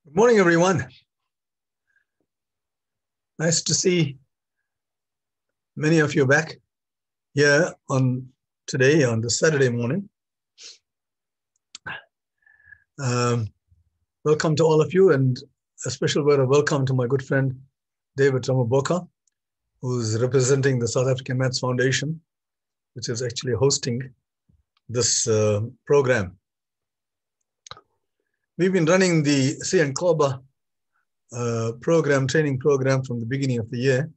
Good morning, everyone. Nice to see many of you back here today on the Saturday morning. Welcome to all of you, and a special word of welcome to my good friend David Ramaboka, who's representing the South African Maths Foundation, which is actually hosting this program. We've been running the C and COBA training program from the beginning of the year.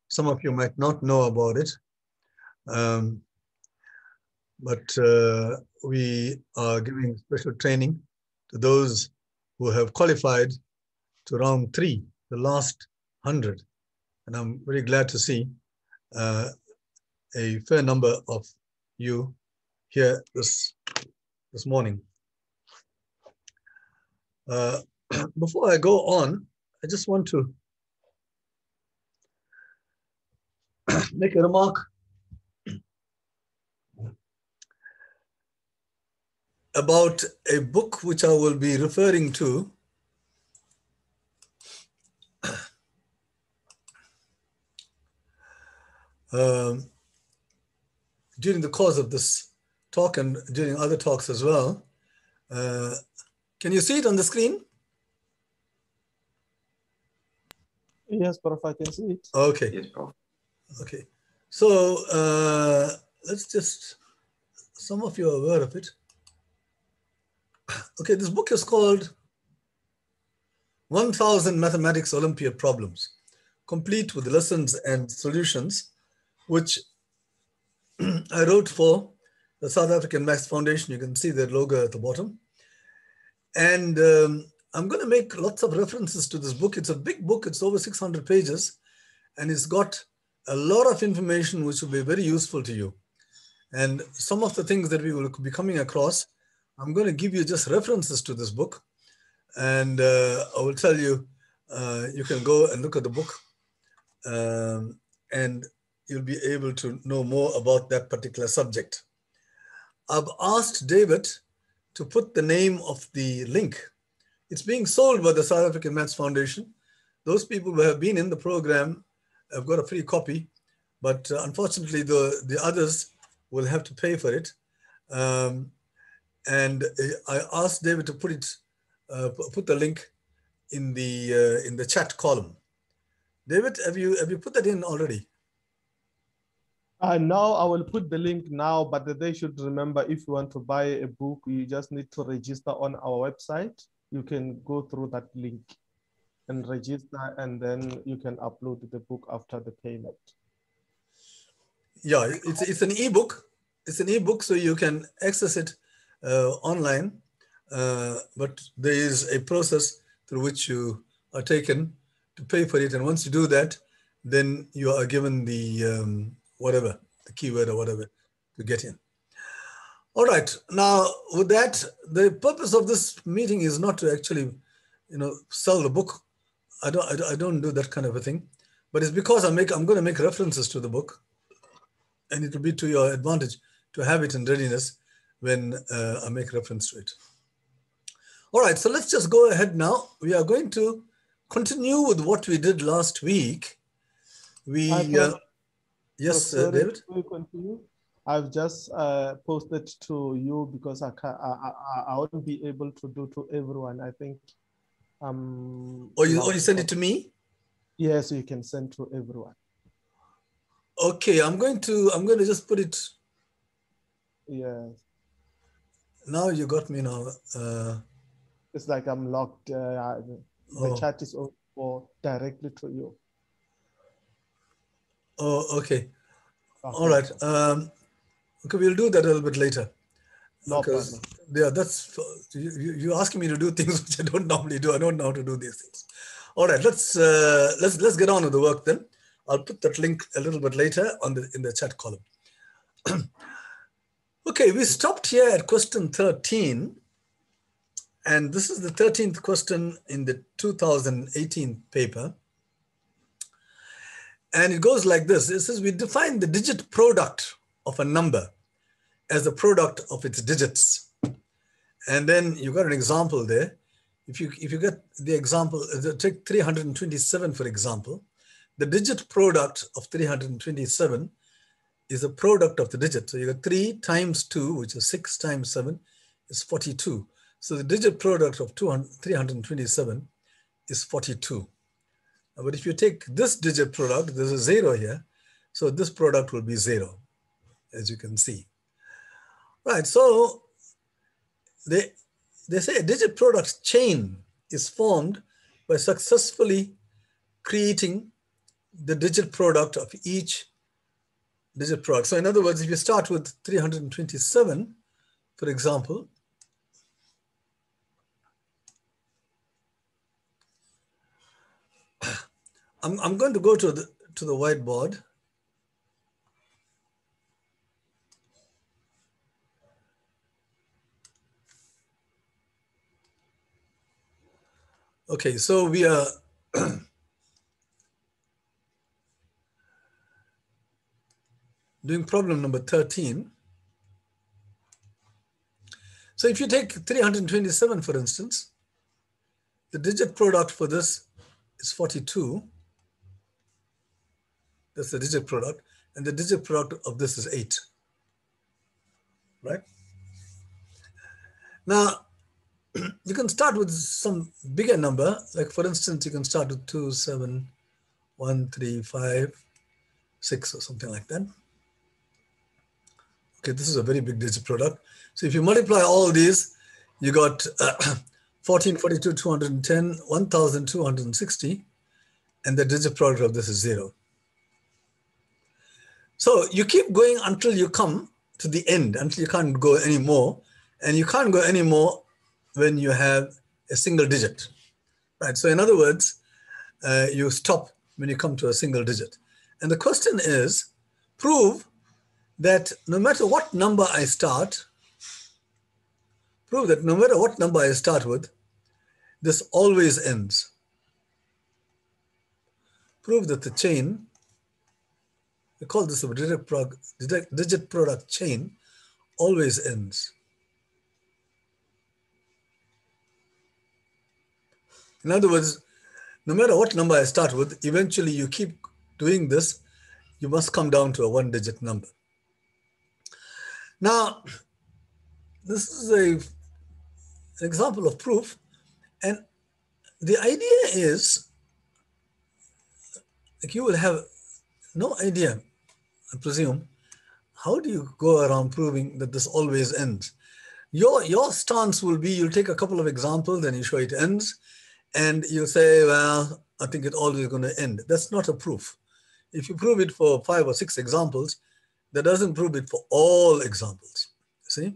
Some of you might not know about it, but we are giving special training to those who have qualified to round 3, the last 100. And I'm very glad to see a fair number of you here this morning. Before I go on, I just want to make a remark about a book which I will be referring to during the course of this talk and during other talks as well. Can you see it on the screen? Yes, Prof, I can see it. Okay. Yes, Prof. Okay. So let's just, some of you are aware of it. Okay, this book is called 1000 Mathematics Olympiad Problems, complete with lessons and solutions, which I wrote for the South African Maths Foundation. You can see their logo at the bottom. And I'm going to make lots of references to this book. It's a big book. It's over 600 pages. And it's got a lot of information which will be very useful to you. And some of the things that we will be coming across, I'm going to give you just references to this book. And I will tell you, you can go and look at the book. And you'll be able to know more about that particular subject. I've asked David to put the name of the link. It's being sold by the South African Maths Foundation. Those people who have been in the program have got a free copy, but unfortunately the others will have to pay for it. And I asked David to put the link in the chat column. David, have you put that in already? No, I will put the link now, but they should remember, if you want to buy a book, you just need to register on our website. You can go through that link and register, and then you can upload the book after the payment. Yeah, it's an ebook. It's an ebook, so you can access it online. But there is a process through which you are taken to pay for it. And once you do that, then you are given the whatever, the keyword or whatever to get in. All right. Now, with that, the purpose of this meeting is not to actually, sell the book. I don't do that kind of a thing. But it's because I'm going to make references to the book, and it will be to your advantage to have it in readiness when I make reference to it. All right. So let's just go ahead now. We are going to continue with what we did last week. Yes, David? We continue. I've just posted to you because I won't be able to do to everyone. I think. You send it to me? Yes, you can send to everyone. Okay, I'm going to just put it. Yes. Now you got me now. It's like I'm locked. The chat is for directly to you. Oh, okay. All right. Okay, we'll do that a little bit later. No because problem. Yeah, that's you're asking me to do things which I don't normally do. I don't know how to do these things. All right, let's get on with the work then. I'll put that link a little bit later in the chat column. Okay, we stopped here at question 13, and this is the 13th question in the 2018 paper. And it goes like this. It says we define the digit product of a number as the product of its digits. And then you got an example there. if you get the example, take 327 for example, the digit product of 327 is a product of the digit. So you got 3 times 2, which is 6 times 7 is 42. So the digit product of 327 is 42. But if you take this digit product, there's a 0 here. So this product will be 0, as you can see. Right, so they say a digit product chain is formed by successfully creating the digit product of each digit product. So in other words, if you start with 327, for example, I'm going to go to the whiteboard. Okay, so we are doing problem number 13. So if you take 327, for instance, the digit product for this is 42. That's the digit product. And the digit product of this is 8. Right? Now, you can start with some bigger number. Like, for instance, you can start with 2, 7, 1, 3, 5, 6, or something like that. Okay, this is a very big digit product. So if you multiply all these, you got 14, 42, 210, 1,260, and the digit product of this is 0. So you keep going until you come to the end, until you can't go anymore. And you can't go anymore when you have a single digit, right? So in other words, you stop when you come to a single digit. And the question is, prove that no matter what number I start, with, this always ends. Prove that the chain, we call this a digit product chain, always ends. In other words, no matter what number I start with, eventually you keep doing this, you must come down to a 1-digit number. Now, this is an example of proof. And the idea is, like, you will have no idea, I presume, how do you go around proving that this always ends? Your stance will be, you'll take a couple of examples, then you show it ends, and you say, well, I think it's always going to end. That's not a proof. If you prove it for 5 or 6 examples, that doesn't prove it for all examples. See?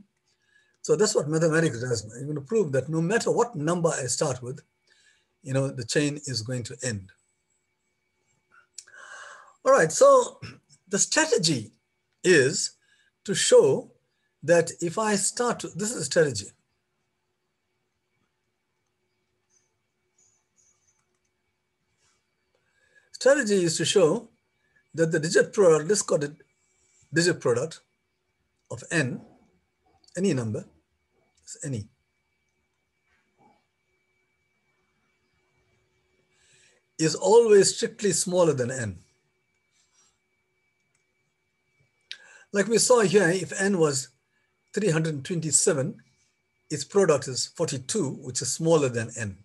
So that's what mathematics does. You're going to prove that no matter what number I start with, the chain is going to end. All right, so the strategy is to show that if I start, this is a strategy. Strategy is to show that the digit product, let's call it digit product of n, any number, it's any, is always strictly smaller than n. Like we saw here, if n was 327, its product is 42, which is smaller than n.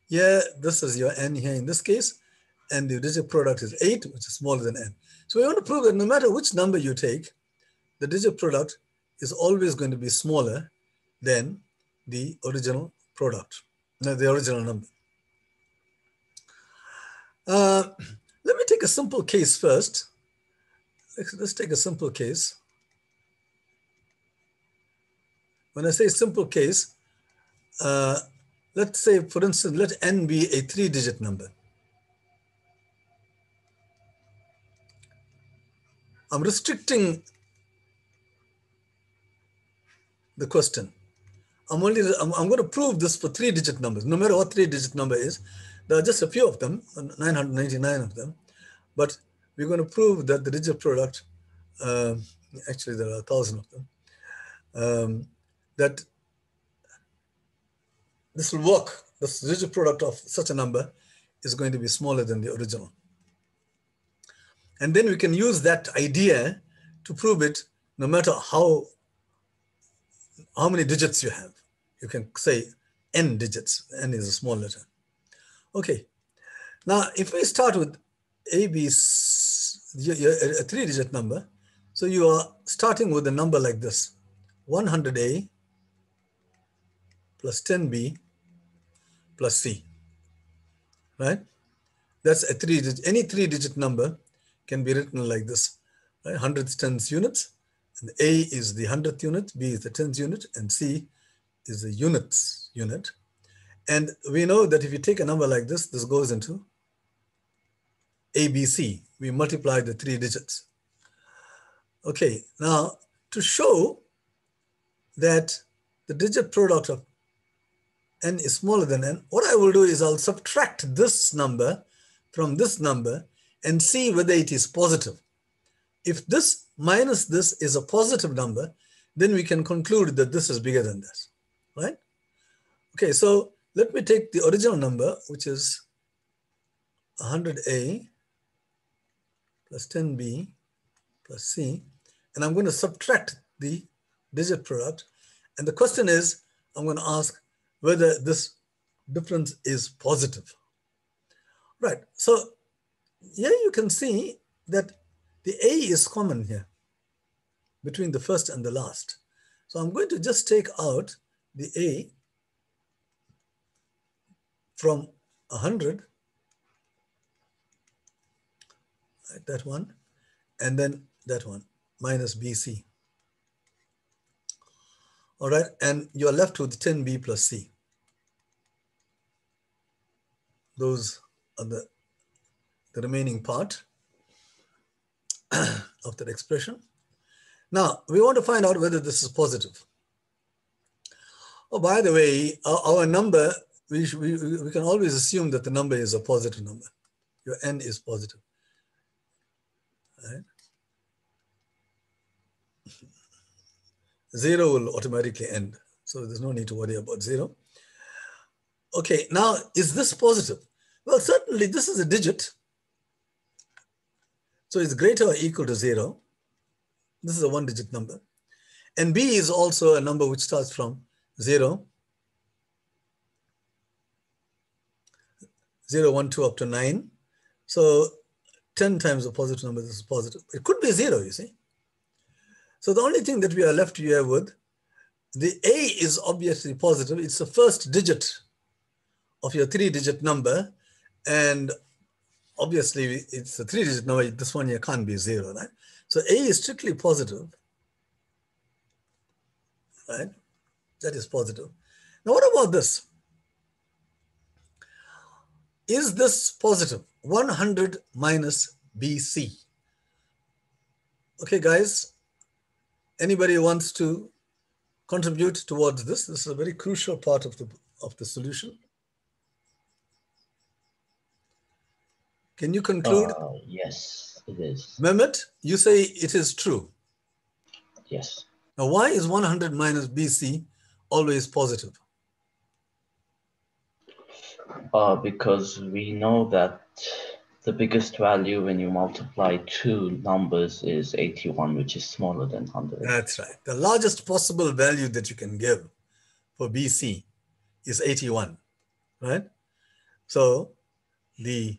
Here, this is your n here in this case, and the digit product is 8, which is smaller than n. So we want to prove that no matter which number you take, the digit product is always going to be smaller than the original product, the original number. Let me take a simple case first. Let's take a simple case. When I say simple case, let's say, for instance, let n be a 3-digit number. I'm restricting the question. I'm going to prove this for 3-digit numbers. No matter what 3-digit number is, there are just a few of them, 999 of them, but we're going to prove that the digit product, actually there are 1,000 of them, that this will work the digit product of such a number is going to be smaller than the original. And then we can use that idea to prove it no matter how many digits you have. You can say n digits, n is a small letter. Okay, now if we start with a 3-digit number, so you are starting with a number like this, 100A plus 10B plus C, right? That's a 3-digit, any 3-digit number can be written like this, right? Hundredths, tens, units, and A is the 100th unit, B is the 10th unit, and C is the units unit. And we know that if you take a number like this goes into ABC. We multiply the 3 digits. Okay, now to show that the digit product of n is smaller than n, what I will do is I'll subtract this number from this number and see whether it is positive. If this minus this is a positive number, then we can conclude that this is bigger than this, right? Okay, so let me take the original number, which is 100A plus 10B plus C, and I'm going to subtract the digit product. And the question is, I'm going to ask whether this difference is positive. Right, so here you can see that the A is common here between the first and the last. So I'm going to just take out the A from 100, right, that one, and then that one, minus BC. All right, and you're left with 10B plus C. Those are the remaining part of that expression. Now, we want to find out whether this is positive. Oh, by the way, our number, we can always assume that the number is a positive number. Your n is positive, right? 0 will automatically end, so there's no need to worry about 0. Okay, now, is this positive? Well, certainly this is a digit, so it's greater or equal to 0. This is a 1-digit number. And B is also a number which starts from 0, 0, 1, 2, up to 9. So 10 times a positive number, this is positive. It could be 0, you see. So the only thing that we are left here with, the A is obviously positive. It's the first digit of your 3-digit number. And obviously it's a 3-digit number. This one here can't be 0, right? So A is strictly positive, right? That is positive. Now what about this? Is this positive? 100 minus BC. Okay, guys, anybody wants to contribute towards this? This is a very crucial part of the solution. Can you conclude? Yes, it is. Mehmet, you say it is true. Yes. Now, why is 100 minus BC always positive? Because we know that the biggest value when you multiply two numbers is 81, which is smaller than 100. That's right. The largest possible value that you can give for BC is 81, right? So the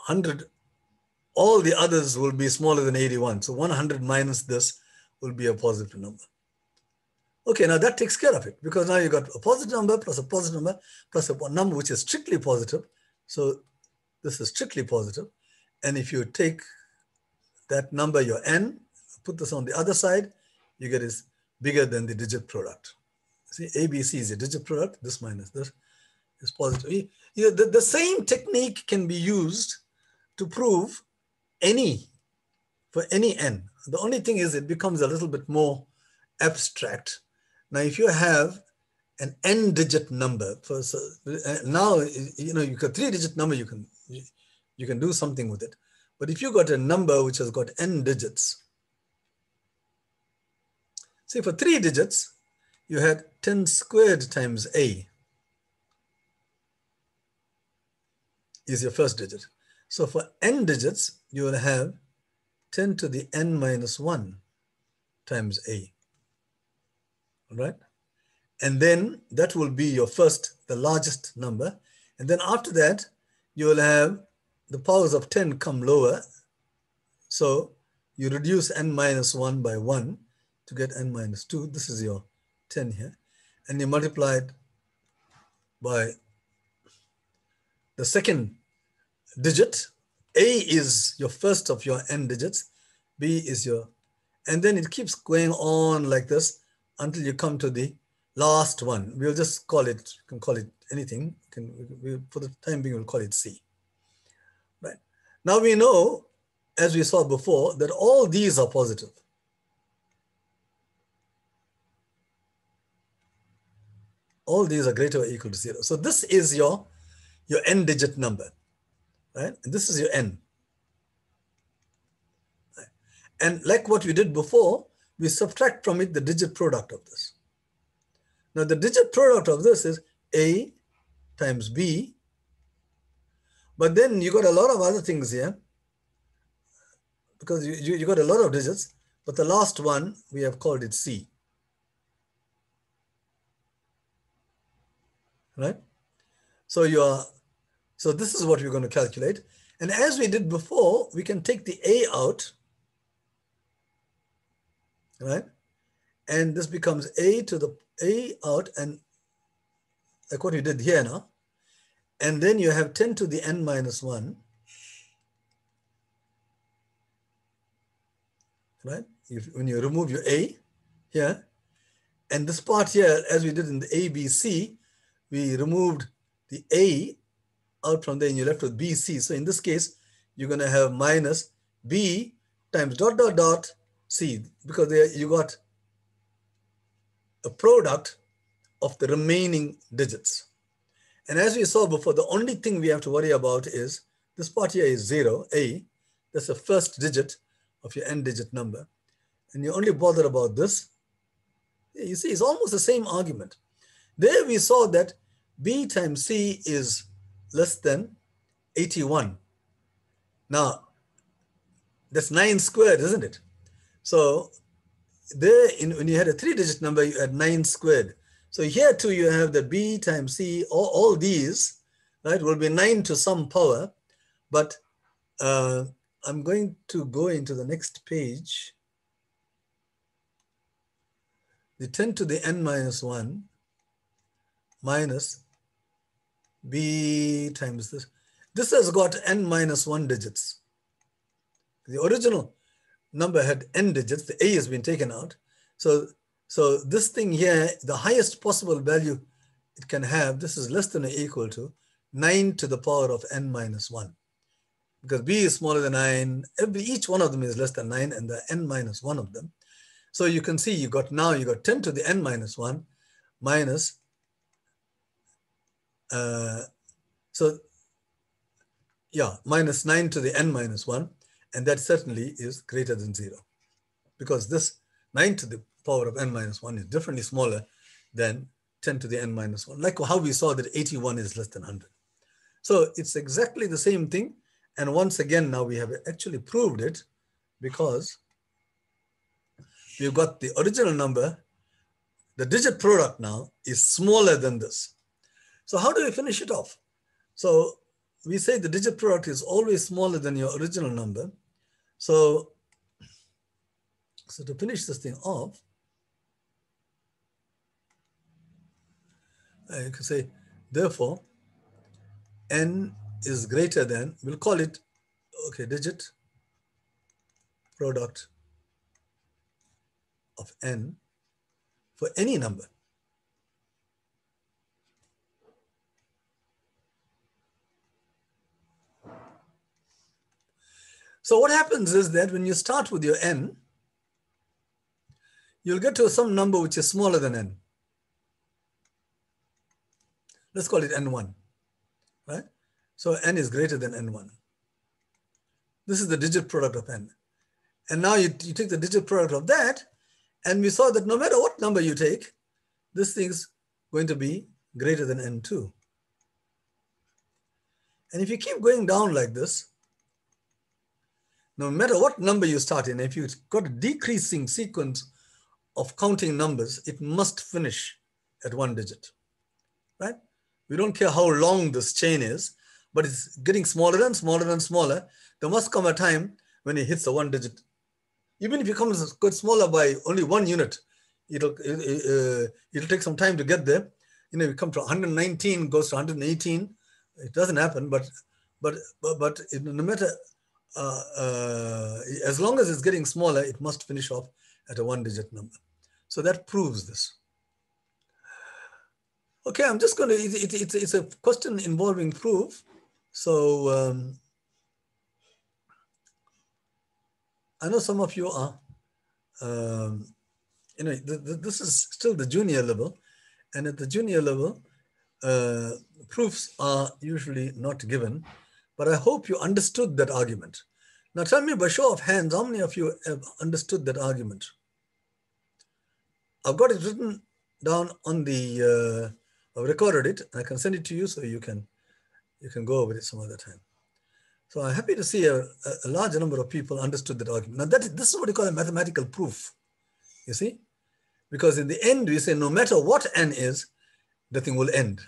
100, all the others will be smaller than 81. So 100 minus this will be a positive number. Okay, now that takes care of it, because now you got a positive number plus a positive number plus a number which is strictly positive. So this is strictly positive. And if you take that number, your n, put this on the other side, you get is bigger than the digit product. See, ABC is a digit product. This minus this is positive. The same technique can be used to prove for any n. The only thing is it becomes a little bit more abstract. Now, if you have an n-digit number, now you got 3-digit number, you can do something with it. But if you got a number which has got n digits, see, for 3 digits, you had 10 squared times a. is your first digit. So for n digits, you will have 10 to the n minus 1 times a, all right? And then that will be your first, the largest number. And then after that, you will have the powers of 10 come lower. So you reduce n minus 1 by 1 to get n minus 2. This is your 10 here. And you multiply it by the second digit. A is your first of your n digits. B is your, and then it keeps going on like this until you come to the last one. We'll just call it, you can call it anything. For the time being, we'll call it C. Right. Now we know, as we saw before, that all these are positive. All these are greater or equal to 0. So this is your n digit number, right? And this is your n. Right. And like what we did before, we subtract from it the digit product of this. Now the digit product of this is A times B, but then you got a lot of other things here because you got a lot of digits, but the last one, we have called it C, right? So so this is what we're going to calculate. And as we did before, we can take the A out, right? And this becomes A to the A out, and like what we did here now. And then you have 10 to the n minus 1, right? When you remove your A here, and this part here, as we did in the ABC, we removed the A out from there and you're left with BC. So in this case, you're going to have minus B times dot, dot, dot, C, because there you got a product of the remaining digits. And as we saw before, the only thing we have to worry about is this part here is 0, A. That's the first digit of your n digit number. And you only bother about this. You see, it's almost the same argument. There we saw that B times C is less than 81. Now, that's 9 squared, isn't it? So there, when you had a 3-digit number, you had 9 squared. So here too, you have the B times C, all these, right, will be 9 to some power. But I'm going to go into the next page. The 10 to the n minus 1 minus B times this. This has got n minus 1 digits. The original number had n digits. The A has been taken out. So this thing here, the highest possible value it can have, this is less than or equal to 9 to the power of n minus 1. Because B is smaller than 9. Each one of them is less than 9, and the n minus 1 of them. So you can see you got 10 to the n minus 1 minus, minus 9 to the n minus 1. And that certainly is greater than 0. Because this 9 to the power of n minus 1 is definitely smaller than 10 to the n minus 1. Like how we saw that 81 is less than 100. So it's exactly the same thing. And once again, now we have actually proved it because we've got the original number. The digit product now is smaller than this. So how do we finish it off? So we say the digit product is always smaller than your original number. So to finish this thing off, you can say, therefore, n is greater than, we'll call it, okay, digit product of n for any number. So what happens is that when you start with your n, you'll get to some number which is smaller than n. Let's call it n1, right? So n is greater than n1. This is the digit product of n. And now you take the digit product of that, and we saw that no matter what number you take, this thing's going to be greater than n2. And if you keep going down like this, no matter what number you start in, if you've got a decreasing sequence of counting numbers, it must finish at 1 digit, right? We don't care how long this chain is, but it's getting smaller and smaller and smaller. There must come a time when it hits the 1 digit. Even if it comes smaller by only 1 unit, it'll take some time to get there. You know, you come to 119, goes to 118. It doesn't happen, but no matter, as long as it's getting smaller, it must finish off at a 1 digit number. So that proves this. Okay, I'm just going to, it's a question involving proof. So I know some of you are, you know, this is still the junior level. And at the junior level, proofs are usually not given, but I hope you understood that argument. Now tell me by show of hands, how many of you have understood that argument? I've got it written down on the, I've recorded it. I can send it to you so you can go over it some other time. So I'm happy to see a large number of people understood that argument. Now this is what we call a mathematical proof, you see? Because in the end, we say no matter what n is, the thing will end.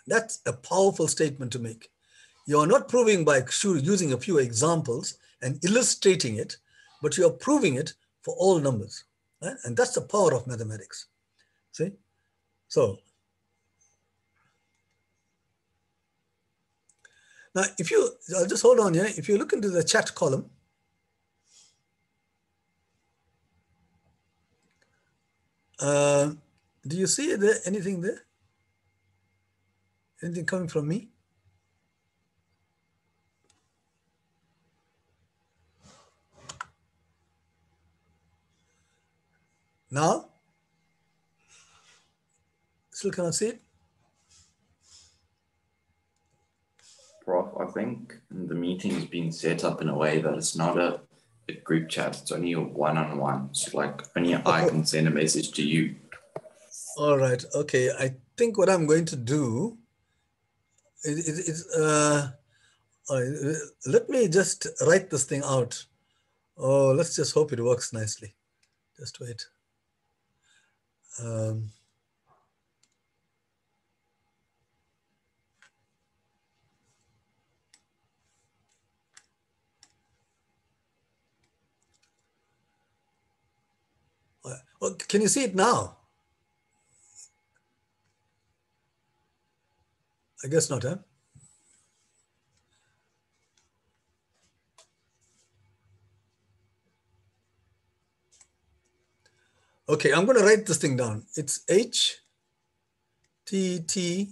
That's a powerful statement to make. You are not proving by using a few examples and illustrating it, but you are proving it for all numbers, right? And that's the power of mathematics, see? So, now if you, I'll just hold on here. If you look into the chat column, do you see there anything there? Anything coming from me? Now? Still cannot see it? Prof, I think the meeting's been set up in a way that it's not a group chat. It's only a one-on-one. So like only I can send a message to you. All right. Okay. I think what I'm going to do is let me just write this thing out. Oh, let's just hope it works nicely. Just wait. Well, can you see it now? I guess not, huh? Okay, I'm going to write this thing down. It's HTTPS.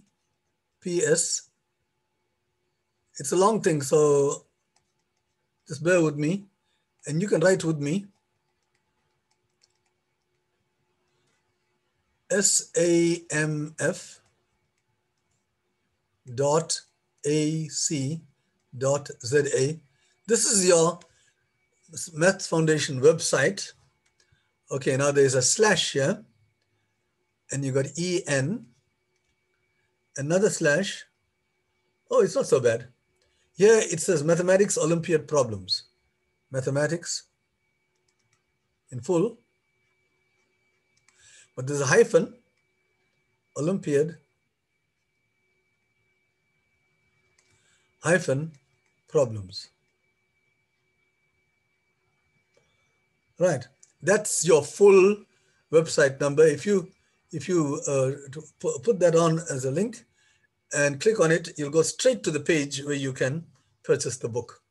It's a long thing, so just bear with me. And you can write with me. SAMF.ac.za. This is your Maths Foundation website. Okay, now there's a slash here, and you got EN, another slash. Oh, it's not so bad. Here it says Mathematics Olympiad Problems. Mathematics in full. But there's a hyphen, Olympiad, hyphen, problems. Right, that's your full website number. If you put that on as a link and click on it, you'll go straight to the page where you can purchase the book.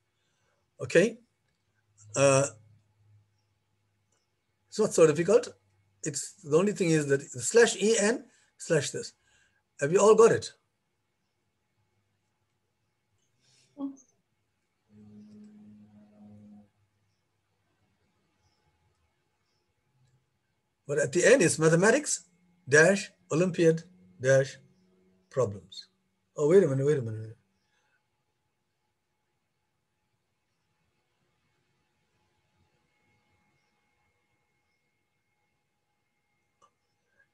Okay, it's not so difficult. It's the only thing is that slash EN slash this. Have you all got it? But at the end, it's mathematics dash Olympiad dash problems. Oh, wait a minute.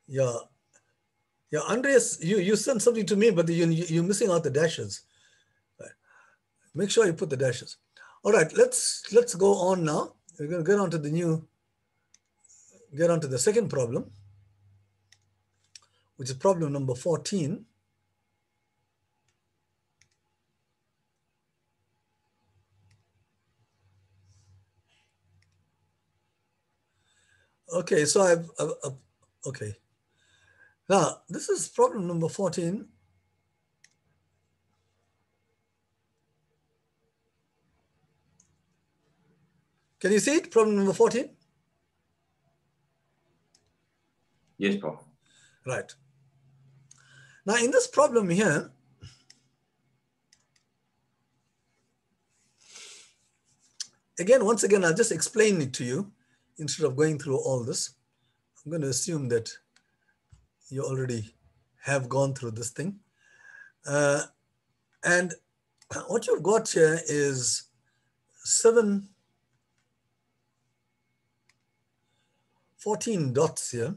Yeah, Andreas, you sent something to me, but you're missing out the dashes. Right. Make sure you put the dashes. All right, let's go on now. We're going to get on to the second problem, which is problem number 14. Okay, so okay. Now, this is problem number 14. Can you see it? Problem number 14? Yes, Prof. Right. Now, in this problem here, once again, I'll just explain it to you instead of going through all this. I'm going to assume that you already have gone through this thing. And what you've got here is 14 dots here.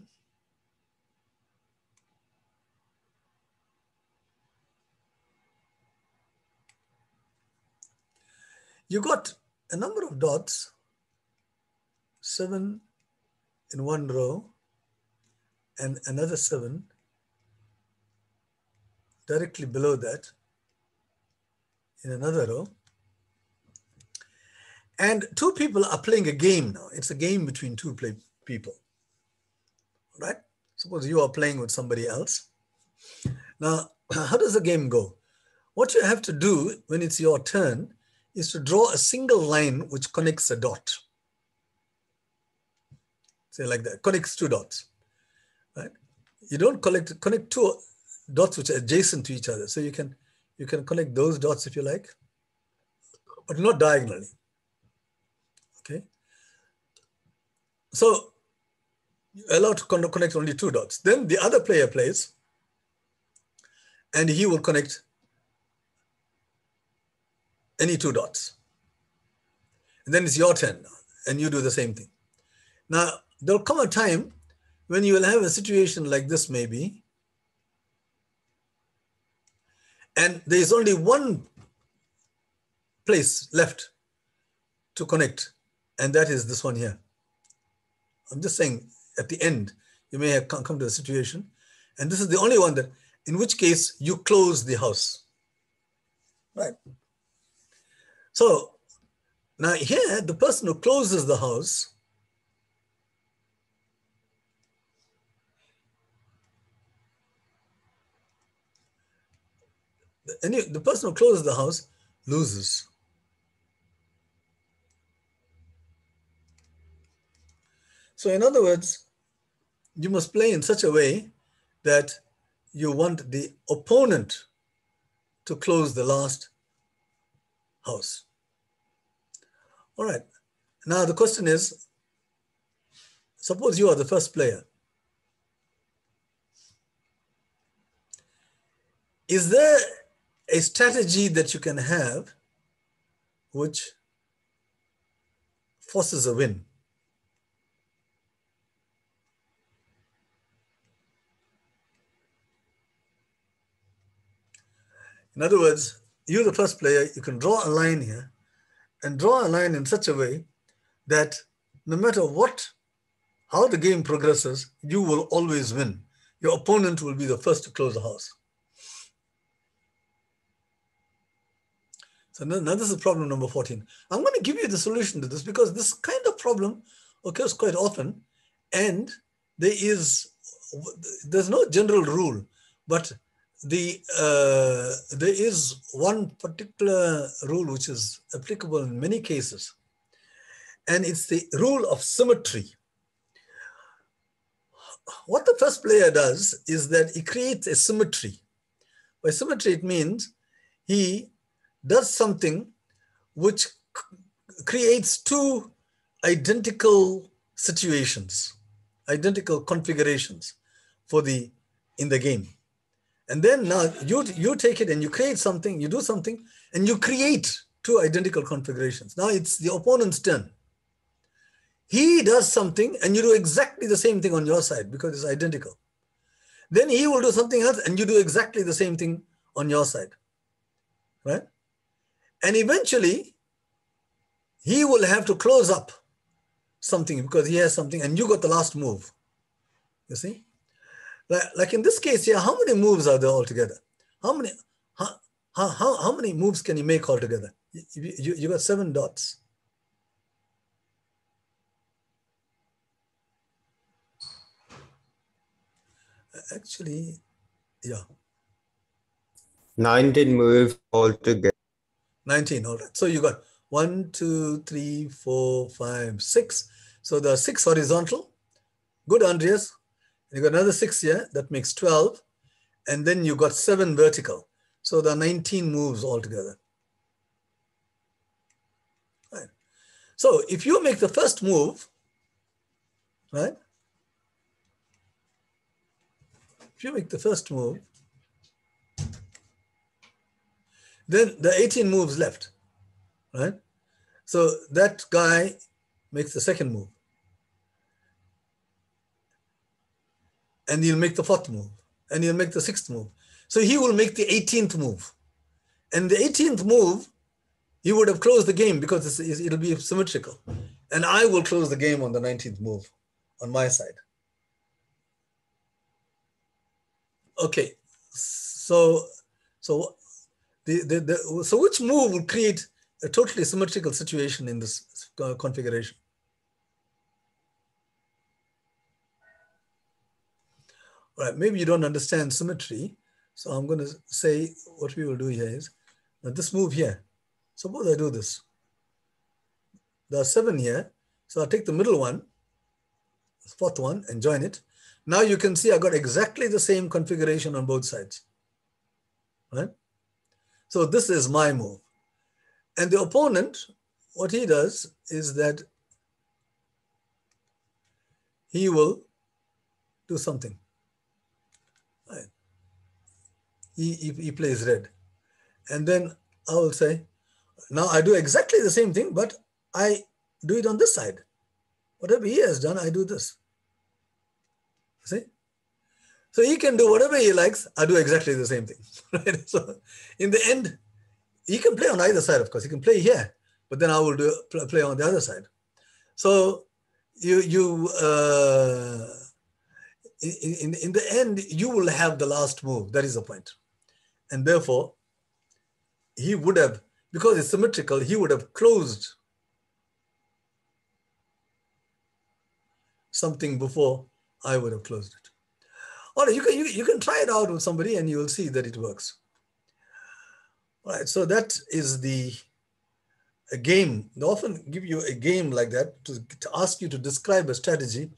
You got a number of dots, 7 in one row and another 7 directly below that in another row. And two people are playing a game now. It's a game between two people, right? Suppose you are playing with somebody else. Now, how does the game go? What you have to do when it's your turn is to draw a single line which connects a dot. Say like that, connects two dots, right? You don't connect two dots which are adjacent to each other. So you can connect those dots if you like, but not diagonally, okay? So you're allowed to connect only two dots. Then the other player plays and he will connect any two dots. And then it's your turn now, and you do the same thing. Now, there'll come a time when you will have a situation like this maybe, and there is only one place left to connect, and that is this one here. I'm just saying at the end, you may have come to a situation, and this is the only one that, in which case you close the house, right? So now here, the person who closes the house the person who closes the house loses. So in other words, you must play in such a way that you want the opponent to close the last house. All right. Now the question is, suppose you are the first player. Is there a strategy that you can have which forces a win? In other words, you're the first player, you can draw a line here and draw a line in such a way that no matter how the game progresses, you will always win. Your opponent will be the first to close the house. So now this is problem number 14. I'm going to give you the solution to this because this kind of problem occurs quite often, and there's no general rule, but there is one particular rule which is applicable in many cases, and it's the rule of symmetry. What the first player does is that he creates a symmetry. By symmetry, it means he does something which creates two identical situations, identical configurations in the game. And then now you take it and you create something, you do something, and you create two identical configurations. Now it's the opponent's turn. He does something and you do exactly the same thing on your side because it's identical. Then he will do something else and you do exactly the same thing on your side, right? And eventually, he will have to close up something because he has something and you got the last move. You see? Like in this case here, how many moves are there altogether? How many moves can you make altogether? You got 7 dots. Actually, yeah. 19 moves altogether. 19, all right. So you got 1, 2, 3, 4, 5, 6. So there are 6 horizontal. Good, Andreas. You got another 6 here. That makes 12. And then you got 7 vertical. So there are 19 moves altogether. Right. So if you make the first move, right? If you make the first move, then the 18 moves left, right? So that guy makes the second move. And he'll make the 4th move. And he'll make the 6th move. So he will make the 18th move. And the 18th move, he would have closed the game because it'll be symmetrical. And I will close the game on the 19th move on my side. Okay, so which move will create a totally symmetrical situation in this configuration? All right, maybe you don't understand symmetry. So I'm going to say what we will do here is this move here. Suppose I do this. There are 7 here. So I'll take the middle one, the 4th one, and join it. Now you can see I got exactly the same configuration on both sides, right? So this is my move. And the opponent, what he does is that he will do something, right? He plays red. And then I will say, now I do exactly the same thing, but I do it on this side. Whatever he has done, I do this. See? So he can do whatever he likes, I do exactly the same thing. Right? So in the end, he can play on either side, of course. He can play here, but then I will play on the other side. So in the end, you will have the last move. That is the point. And therefore, he would have, because it's symmetrical, he would have closed something before I would have closed it. All right, you can try it out with somebody and you will see that it works. All right, so that is a game. They often give you a game like that to ask you to describe a strategy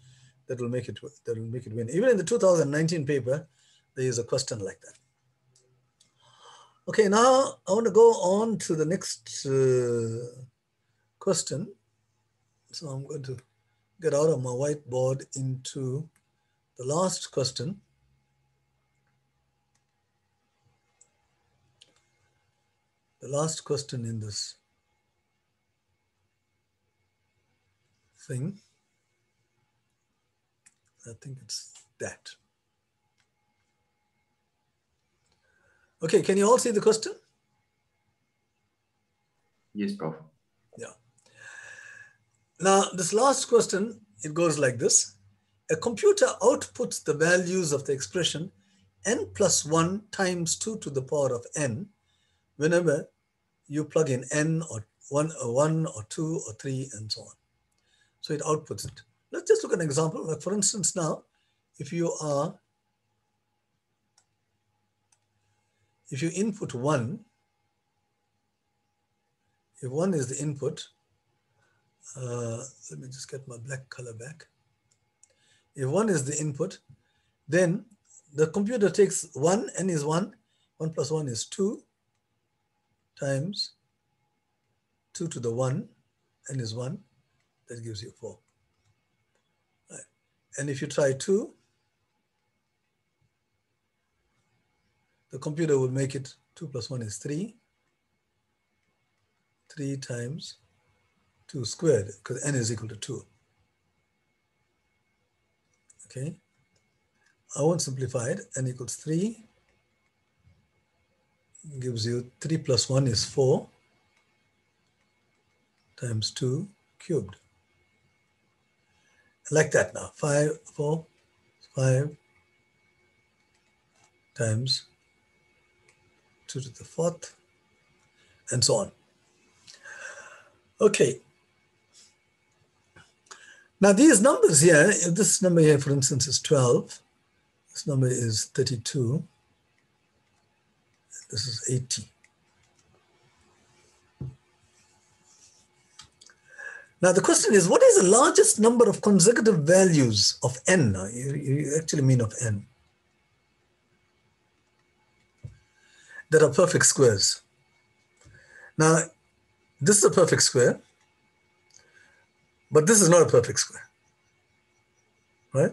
that will make it win. Even in the 2019 paper, there is a question like that. Okay, now I want to go on to the next question. So I'm going to get out of my whiteboard into the last question. The last question in this thing, I think it's that. Okay, can you all see the question? Yes, Prof. Yeah. Now, this last question, it goes like this. A computer outputs the values of the expression n plus 1 times 2 to the power of n whenever you plug in n or 1 or 2 or 3 and so on. So it outputs it. Let's just look at an example. Like for instance, now, if you input 1, if 1 is the input, let me just get my black color back. If 1 is the input, then the computer takes 1, n is 1, 1 plus 1 is 2 times 2 to the 1, n is 1, that gives you 4. Right. And if you try 2, the computer will make it 2 plus 1 is 3, 3 times 2 squared, because n is equal to 2. Okay, I won't simplify it. N equals 3 gives you 3 plus 1 is 4. times 2 cubed. Like that now, 5 times 2 to the 4th, and so on. Okay. Now these numbers here, if this number here, for instance, is 12, this number is 32, this is 80. Now the question is, what is the largest number of consecutive values of n? Now, you actually mean of n, that are perfect squares. Now, this is a perfect square, but this is not a perfect square, right?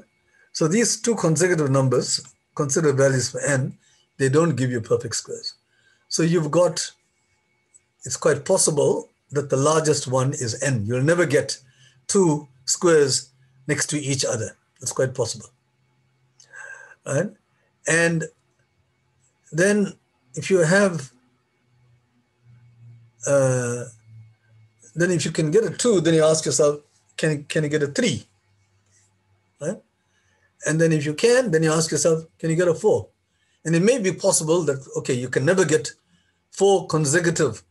So these two consecutive numbers, consecutive values for n, they don't give you perfect squares. So you've got, it's quite possible that the largest one is n. You'll never get two squares next to each other. It's quite possible, right? And then if you have, then if you can get a 2, then you ask yourself, can you get a 3, right? And then if you can, then you ask yourself, can you get a 4? And it may be possible that, okay, you can never get 4 consecutive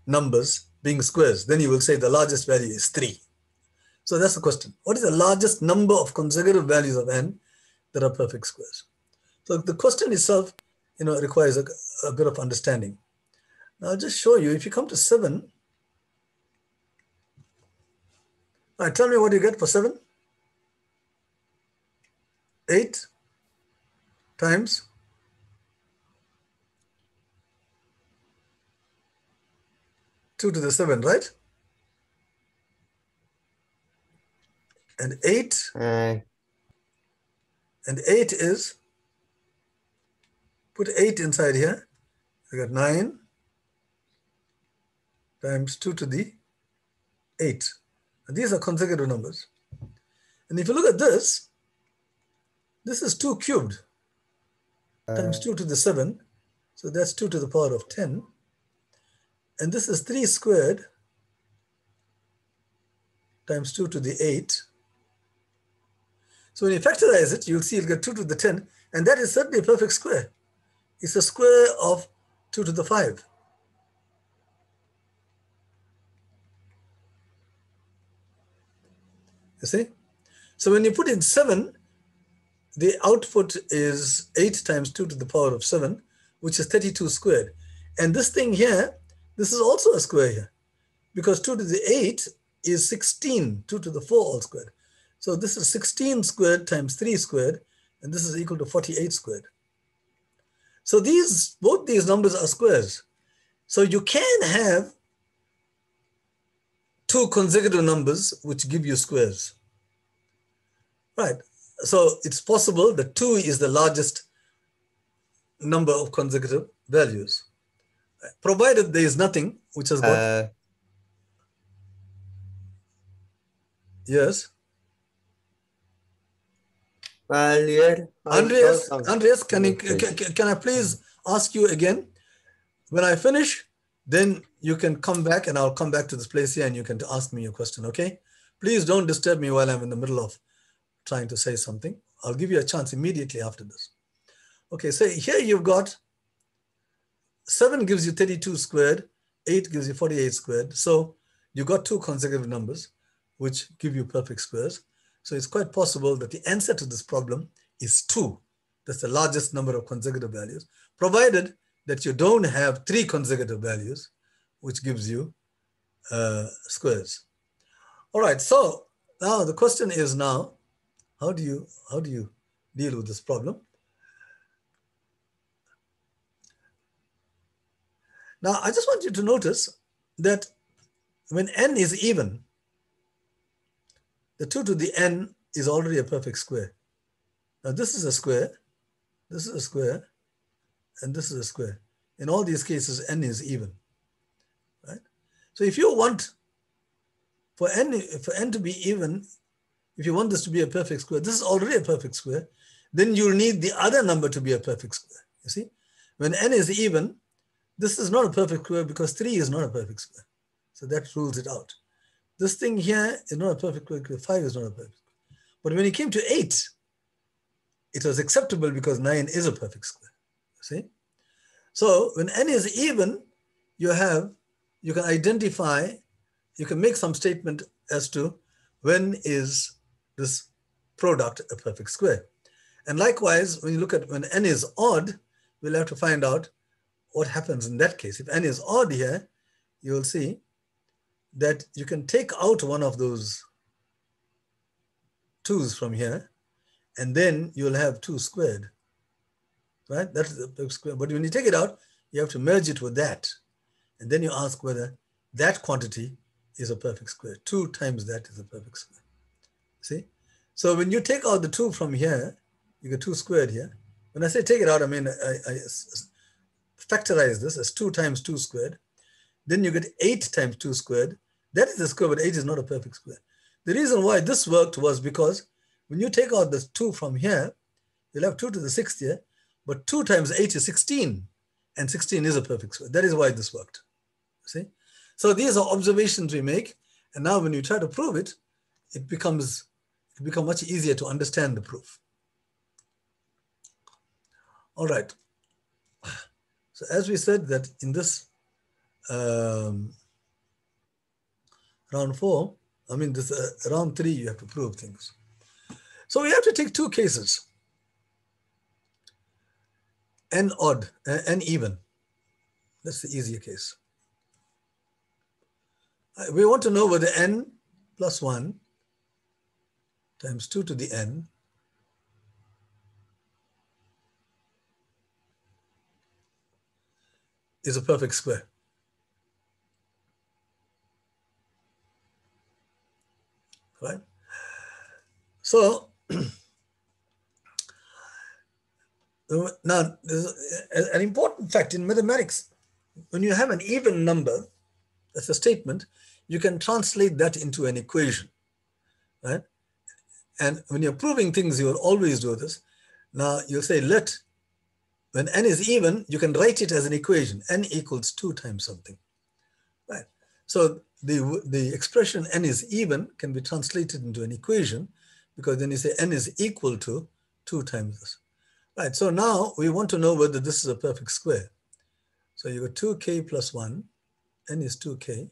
numbers being squares. Then you will say the largest value is 3. So that's the question. What is the largest number of consecutive values of n that are perfect squares? So the question itself, requires a bit of understanding. Now I'll just show you, if you come to 7, all right, tell me what you get for 7. 8 times 2 to the 7, right? And 8, and 8 is, put 8 inside here, you got 9 times 2 to the 8. And these are consecutive numbers. And if you look at this is 2 cubed times 2 to the 7. So that's 2 to the power of 10. And this is 3 squared times 2 to the 8. So when you factorize it, you'll see you'll get 2 to the 10. And that is certainly a perfect square. It's a square of 2 to the 5. You see? So when you put in 7, the output is 8 times 2 to the power of 7, which is 32 squared. And this thing here, this is also a square here, because 2 to the 8 is 16, 2 to the 4 all squared. So this is 16 squared times 3 squared, and this is equal to 48 squared. So both these numbers are squares. So you can have 2 consecutive numbers which give you squares, right? So it's possible that 2 is the largest number of consecutive values, provided there is nothing which has got, yes? Andreas, can I please ask you again? When I finish, then you can come back and I'll come back to this place here and you can ask me your question, okay? Please don't disturb me while I'm in the middle of trying to say something. I'll give you a chance immediately after this. Okay, so here you've got 7 gives you 32 squared, 8 gives you 48 squared. So you've got 2 consecutive numbers which give you perfect squares. So it's quite possible that the answer to this problem is 2. That's the largest number of consecutive values, provided that you don't have 3 consecutive values, which gives you squares. All right, so now the question is now, how do you deal with this problem? Now, I just want you to notice that when n is even, the 2 to the n is already a perfect square. Now, this is a square, this is a square, and this is a square. In all these cases, n is even, right? So if you want for n to be even, if you want this to be a perfect square, this is already a perfect square, then you'll need the other number to be a perfect square. You see, when n is even, this is not a perfect square because 3 is not a perfect square. So that rules it out. this thing here is not a perfect square. 5 is not a perfect square. But when it came to 8, it was acceptable because 9 is a perfect square. See? So when n is even, you can identify, you can make some statement as to when is this product a perfect square. And likewise, when you look at when n is odd, we'll have to find out what happens in that case. If n is odd here, you'll see that you can take out one of those 2's from here, and then you'll have 2 squared, right? That is a perfect square. But when you take it out, you have to merge it with that. And then you ask whether that quantity is a perfect square. 2 times that is a perfect square. See? So when you take out the 2 from here, you get 2 squared here. When I say take it out, I mean I factorize this as 2 times 2 squared. Then you get 8 times 2 squared. That is a square, but 8 is not a perfect square. The reason why this worked was because when you take out the 2 from here, you'll have 2 to the 6th here, but 2 times 8 is 16, and 16 is a perfect square. That is why this worked. See? So these are observations we make, and now when you try to prove it, it becomes much easier to understand the proof. All right. So as we said that in this round 4, I mean this round 3, you have to prove things. So we have to take 2 cases. N odd, n even. That's the easier case. We want to know whether n plus 1 times 2 to the n is a perfect square. Right? So now there's an important fact in mathematics. When you have an even number, that's a statement, you can translate that into an equation, right? And when you're proving things, you will always do this. Now you'll say when n is even, you can write it as an equation, n equals 2 times something, right? So the expression n is even can be translated into an equation because then you say n is equal to 2 times this, right? So now we want to know whether this is a perfect square. So you got 2k plus 1, n is 2k.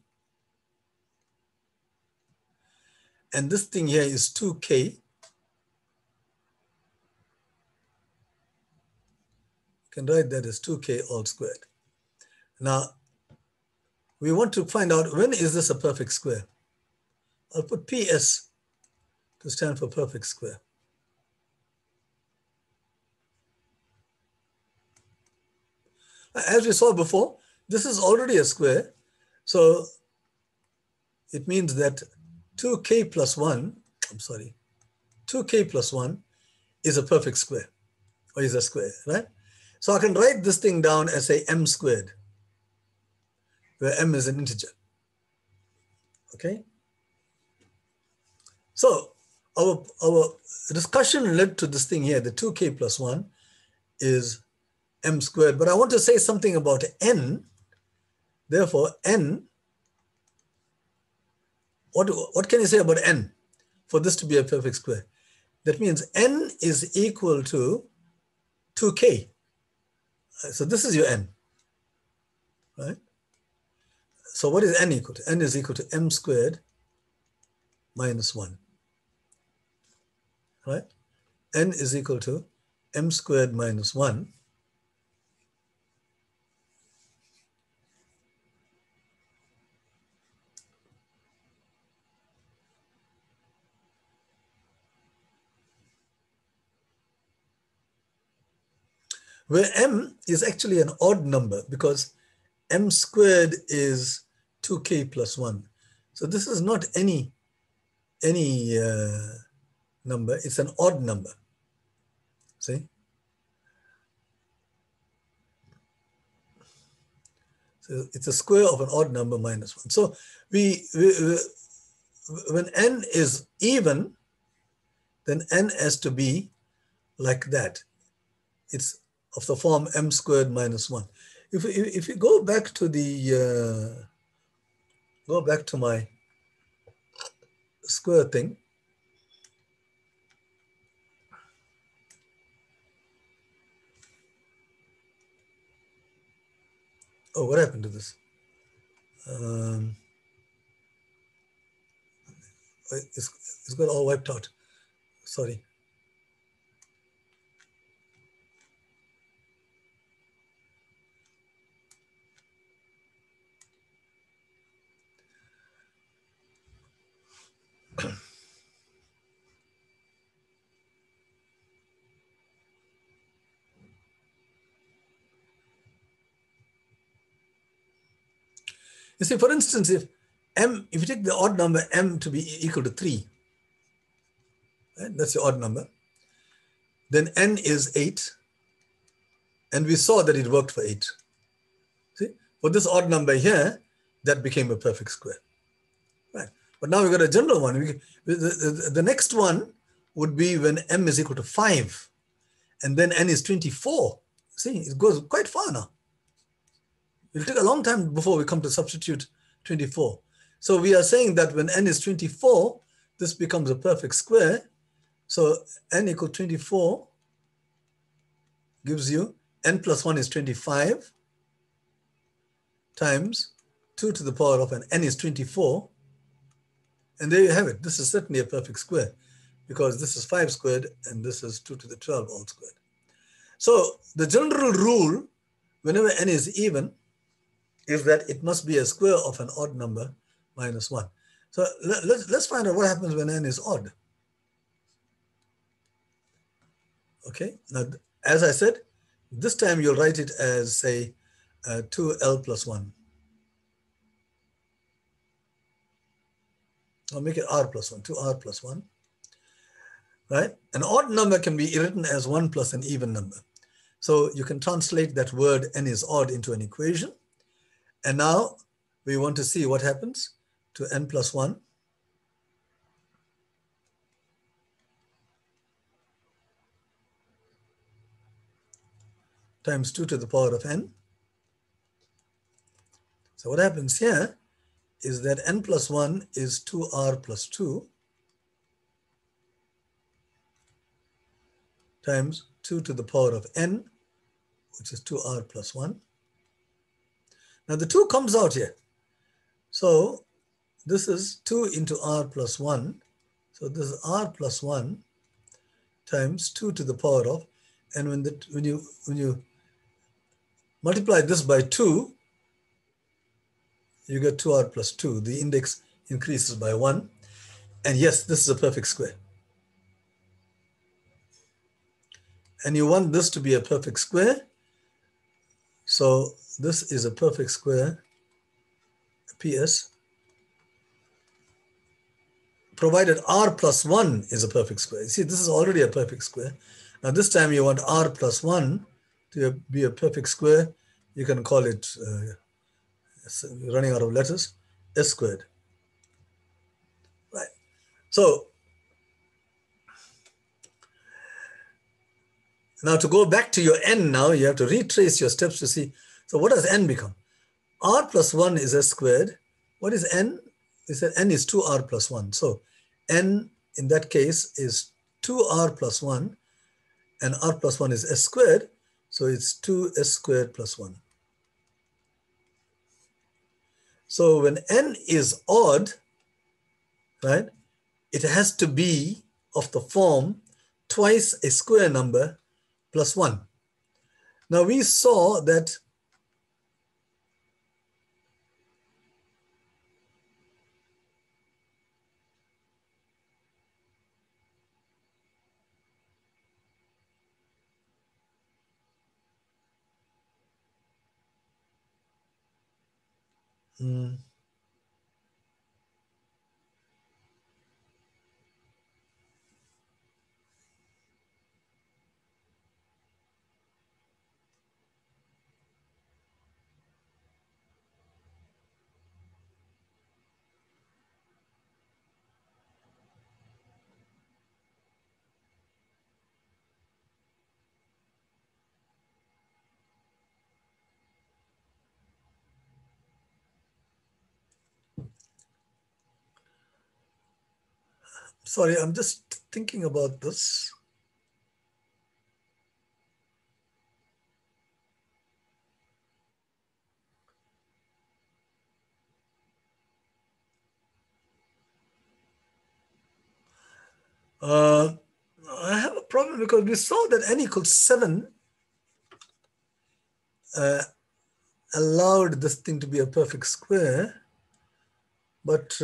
And this thing here is 2k. You can write that as 2k all squared. Now, we want to find out when is this a perfect square. I'll put PS to stand for perfect square. As we saw before, this is already a square. So it means that 2k plus 1 is a perfect square, or is a square, right? So I can write this thing down as a m squared, where m is an integer, okay? So our discussion led to this thing here, the 2k plus 1 is m squared, but I want to say something about n. Therefore, n, what can you say about n for this to be a perfect square? That means n is equal to 2k. So this is your n, right? So what is n equal to? N is equal to m squared minus 1, right? N is equal to m squared minus 1. Where m is actually an odd number because m squared is 2k plus 1. So this is not any number, it's an odd number, see? So it's a square of an odd number minus 1. So when n is even, then n has to be like that. It's of the form m squared minus 1. If you go back to the, go back to my square thing. Oh, what happened to this? It's got all wiped out. Sorry. You see, for instance, if you take the odd number m to be equal to 3, right? That's the odd number. Then n is 8, and we saw that it worked for 8. See, for this odd number here, that became a perfect square, right? But now we've got a general one. The next one would be when m is equal to 5, and then n is 24. See, it goes quite far now. It'll take a long time before we come to substitute 24. So we are saying that when n is 24, this becomes a perfect square. So n equal 24 gives you n plus 1 is 25 times 2 to the power of n is 24. And there you have it. This is certainly a perfect square because this is 5 squared and this is 2 to the 12 all squared. So the general rule, whenever n is even, is that it must be a square of an odd number minus 1. So let's find out what happens when n is odd. Okay, now as I said, this time you'll write it as, say, 2l plus 1. I'll make it r plus 1, 2r plus 1. Right? An odd number can be written as 1 plus an even number. So you can translate that word n is odd into an equation. And now we want to see what happens to n plus 1. Times 2 to the power of n. So what happens here is that n plus 1 is 2r plus 2 times 2 to the power of n, which is 2r plus 1. Now the 2 comes out here. So this is 2 into r plus 1. So this is r plus 1 times 2 to the power of, and when you multiply this by 2, you get 2r plus 2. The index increases by 1. And yes, this is a perfect square. And you want this to be a perfect square. So this is a perfect square, PS, provided r plus 1 is a perfect square. You see, this is already a perfect square. Now this time you want r plus 1 to be a perfect square. You can call it, running out of letters, s squared. Right. So now to go back to your n now, you have to retrace your steps to see. So what does n become? R plus 1 is s squared. What is n? We said n is 2r plus 1. So n in that case is 2r plus 1, and r plus 1 is s squared. So it's 2s squared plus 1. So when n is odd, right, it has to be of the form twice a square number plus 1. Now we saw that Sorry, I'm just thinking about this. I have a problem because we saw that n equals 7 allowed this thing to be a perfect square, but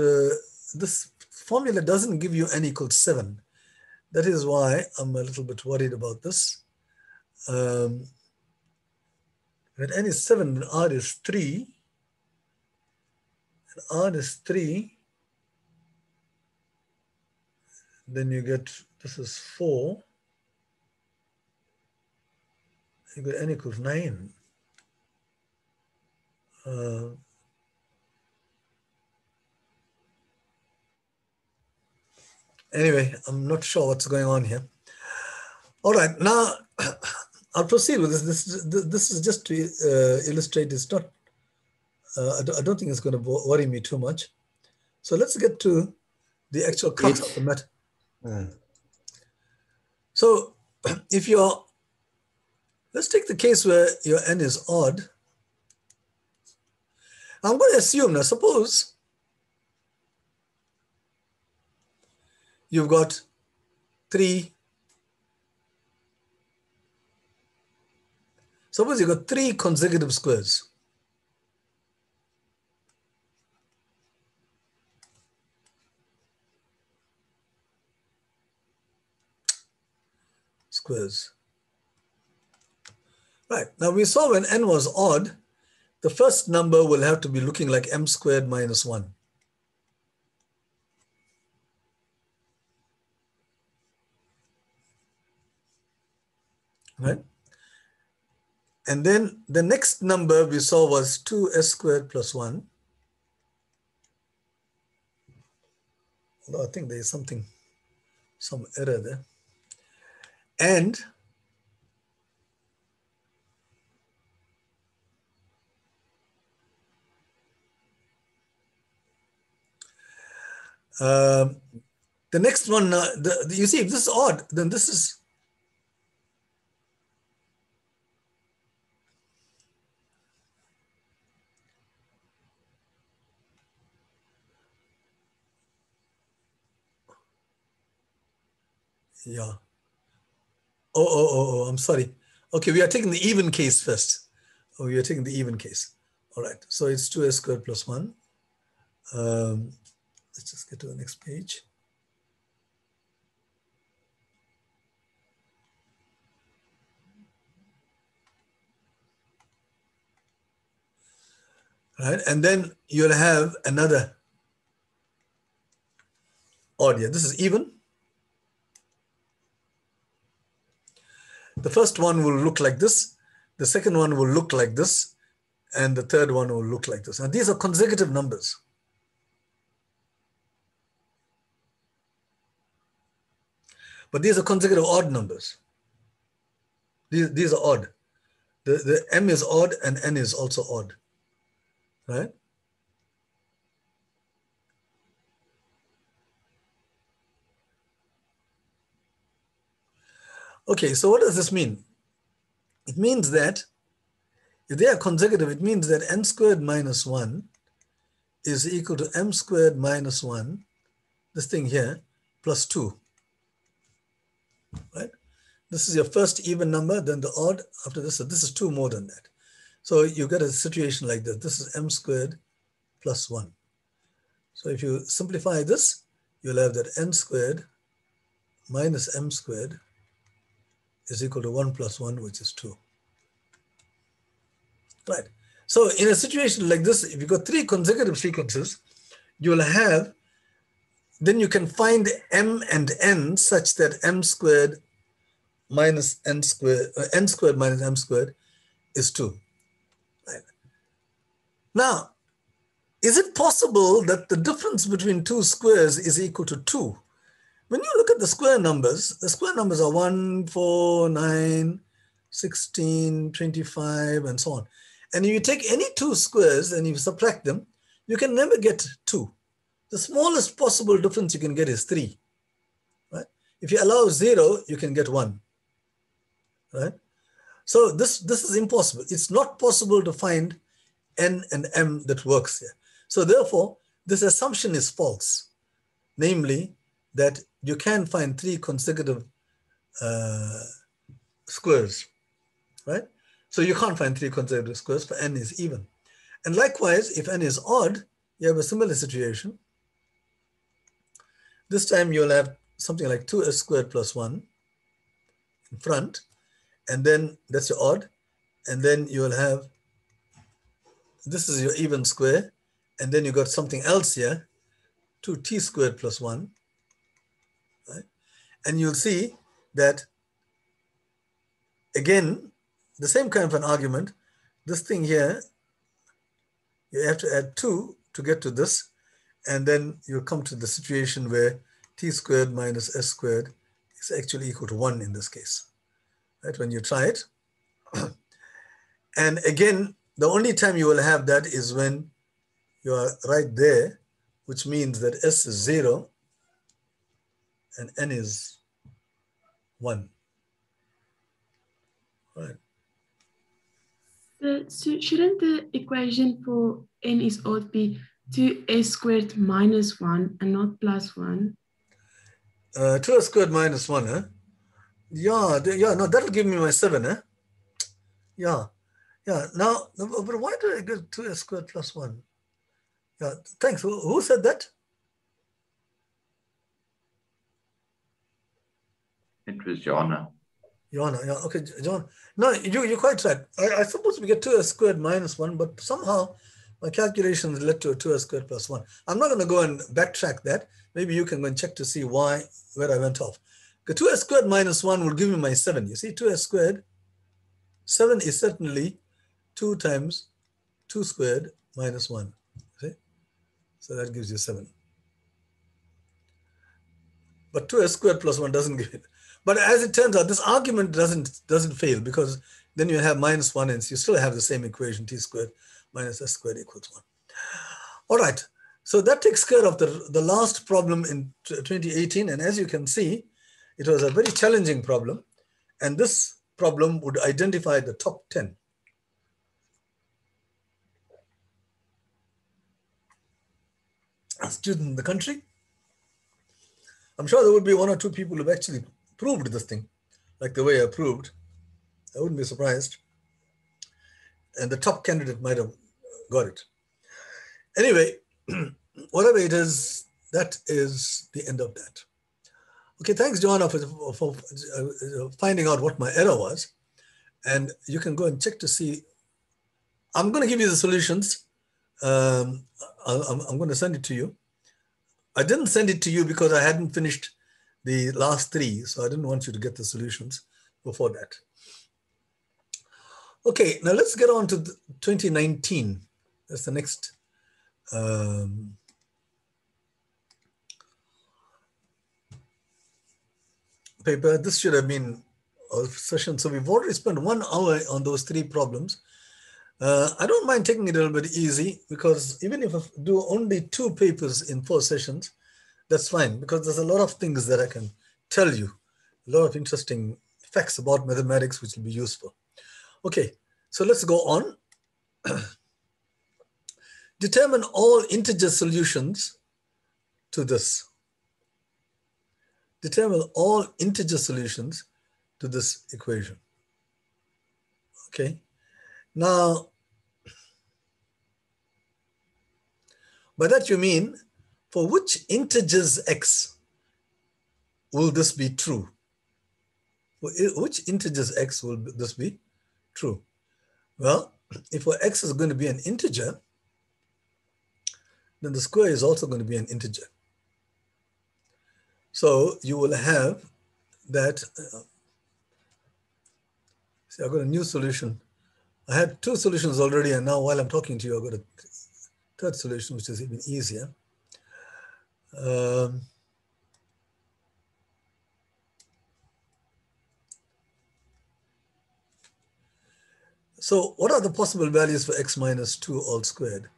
this formula doesn't give you n equals 7. That is why I'm a little bit worried about this. When n is 7, then r is 3. And r is 3. Then you get, this is 4. You get n equals 9. Anyway, I'm not sure what's going on here. All right, now I'll proceed with this. This is just to illustrate. It's not, I don't think it's going to worry me too much. So let's get to the actual crux of the matter. So if you're, let's take the case where your n is odd. I'm going to assume now, suppose you've got 3. Suppose you've got 3 consecutive squares. Right, now we saw when n was odd, the first number will have to be looking like m squared minus 1. Right? And then the next number we saw was 2s squared plus 1. Although I think there is some error there. And the next one, you see, if this is odd, then this is, yeah. Oh, I'm sorry. Okay, we are taking the even case first. Oh, we are taking the even case. All right, so it's 2s squared plus 1. Let's just get to the next page. Right, and then you'll have another odd here. This is even. The first one will look like this. The second one will look like this. And the third one will look like this. And these are consecutive numbers. But these are consecutive odd numbers. These are odd. The m is odd and n is also odd. Right? Okay, so what does this mean? It means that if they are consecutive, it means that n squared minus 1 is equal to m squared minus 1, this thing here, plus 2. Right? This is your first even number, then the odd after this. So this is 2 more than that. So you get a situation like this. This is m squared plus 1. So if you simplify this, you'll have that n squared minus m squared is equal to 1 plus 1, which is 2. Right. So in a situation like this, if you've got 3 consecutive sequences, you'll have, then you can find m and n such that m squared minus n squared, n squared minus m squared is 2. Right. Now, is it possible that the difference between 2 squares is equal to 2? When you look at the square numbers are 1, 4, 9, 16, 25, and so on. And if you take any 2 squares and you subtract them, you can never get 2. The smallest possible difference you can get is 3. If you allow 0, you can get 1, right? So this is impossible. It's not possible to find n and m that works here. So therefore, this assumption is false, namely that you can find 3 consecutive squares, right? So you can't find 3 consecutive squares for n is even. And likewise, if n is odd, you have a similar situation. This time you'll have something like 2s squared plus 1 in front, and then that's your odd, and then you'll have, this is your even square, and then you got something else here, 2t squared plus 1, right? And you'll see that, again, the same kind of an argument, this thing here, you have to add 2 to get to this, and then you come to the situation where t squared minus s squared is actually equal to 1 in this case, right? When you try it. And again, the only time you will have that is when you are right there, which means that s is 0 and n is 1, right? So shouldn't the equation for n is odd be 2s squared minus 1 and not plus 1? 2s squared minus 1, huh? Yeah, no, that'll give me my 7, huh? Yeah, now, but why do I get 2s squared plus 1? Yeah, thanks. Who said that? It was Joanna. Joanna, yeah, okay, John. No, you're quite right. I suppose we get 2s squared minus 1, but somehow my calculations led to a 2s squared plus 1. I'm not going to go and backtrack that. Maybe you can go and check to see where I went off. The 2s squared minus 1 will give me my 7. You see, 2s squared, 7 is certainly 2 times 2 squared minus 1. See? So that gives you 7. But 2s squared plus 1 doesn't give it. But as it turns out, this argument doesn't fail, because then you have minus 1 and you still have the same equation, t squared minus s squared equals 1. All right, so that takes care of the last problem in 2018. And as you can see, it was a very challenging problem. And this problem would identify the top 10. Students in the country. I'm sure there would be 1 or 2 people who've actually proved this thing, like the way I proved. I wouldn't be surprised. And the top candidate might have got it. Anyway, whatever it is, that is the end of that. Okay, thanks, Joanna, for finding out what my error was. And you can go and check to see. I'm going to give you the solutions. I'm going to send it to you. I didn't send it to you because I hadn't finished the last 3, so I didn't want you to get the solutions before that. Okay, now let's get on to 2019. That's the next paper. This should have been a session. So we've already spent 1 hour on those 3 problems. I don't mind taking it a little bit easy, because even if I do only 2 papers in 4 sessions, that's fine, because there's a lot of things that I can tell you, a lot of interesting facts about mathematics which will be useful. Okay, so let's go on. Determine all integer solutions to this. Determine all integer solutions to this equation. Okay, now, by that you mean, for which integers x will this be true? For which integers x will this be true? Well, if for x is going to be an integer, then the square is also going to be an integer. So you will have that, see, I've got a new solution. I had 2 solutions already, and now while I'm talking to you, I've got a 3rd solution, which is even easier. So what are the possible values for x minus 2 all squared?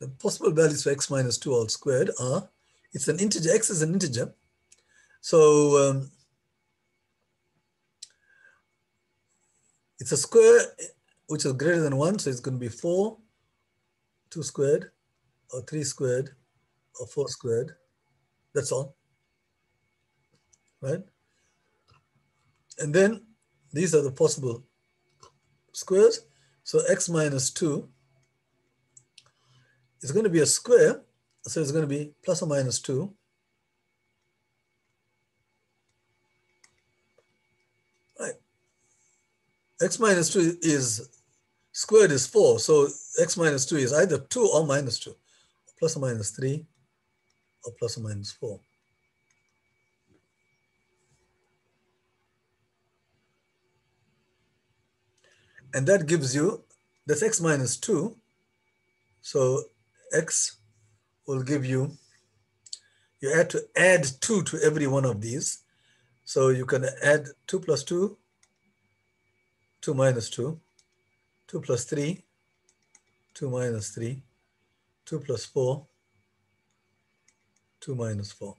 The possible values for x minus 2 all squared are It's an integer, x is an integer. So it's a square which is greater than 1, so it's going to be 4, 2 squared, or 3 squared, or 4 squared. That's all, right? And then these are the possible squares. So x minus 2 is going to be a square, so it's going to be plus or minus 2. Right. X minus 2 is squared is 4, so x minus 2 is either 2 or minus 2, plus or minus 3, or plus or minus 4. And that gives you, that's x minus 2. So x will give you, you have to add 2 to every one of these. So you can add 2 plus 2, 2 minus 2, 2 plus 3, 2 minus 3, 2 plus 4, 2 minus 4.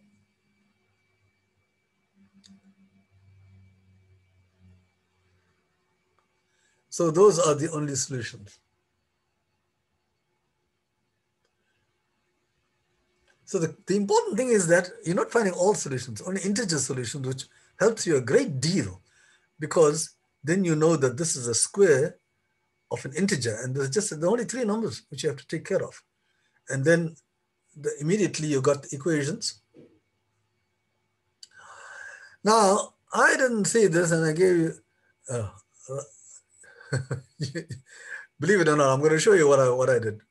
So those are the only solutions. So the important thing is that you're not finding all solutions, only integer solutions, which helps you a great deal, because then you know that this is a square of an integer, and there's just the only 3 numbers which you have to take care of. And then immediately you got equations. Now, I didn't see this, and I gave you, believe it or not, I'm going to show you what I did.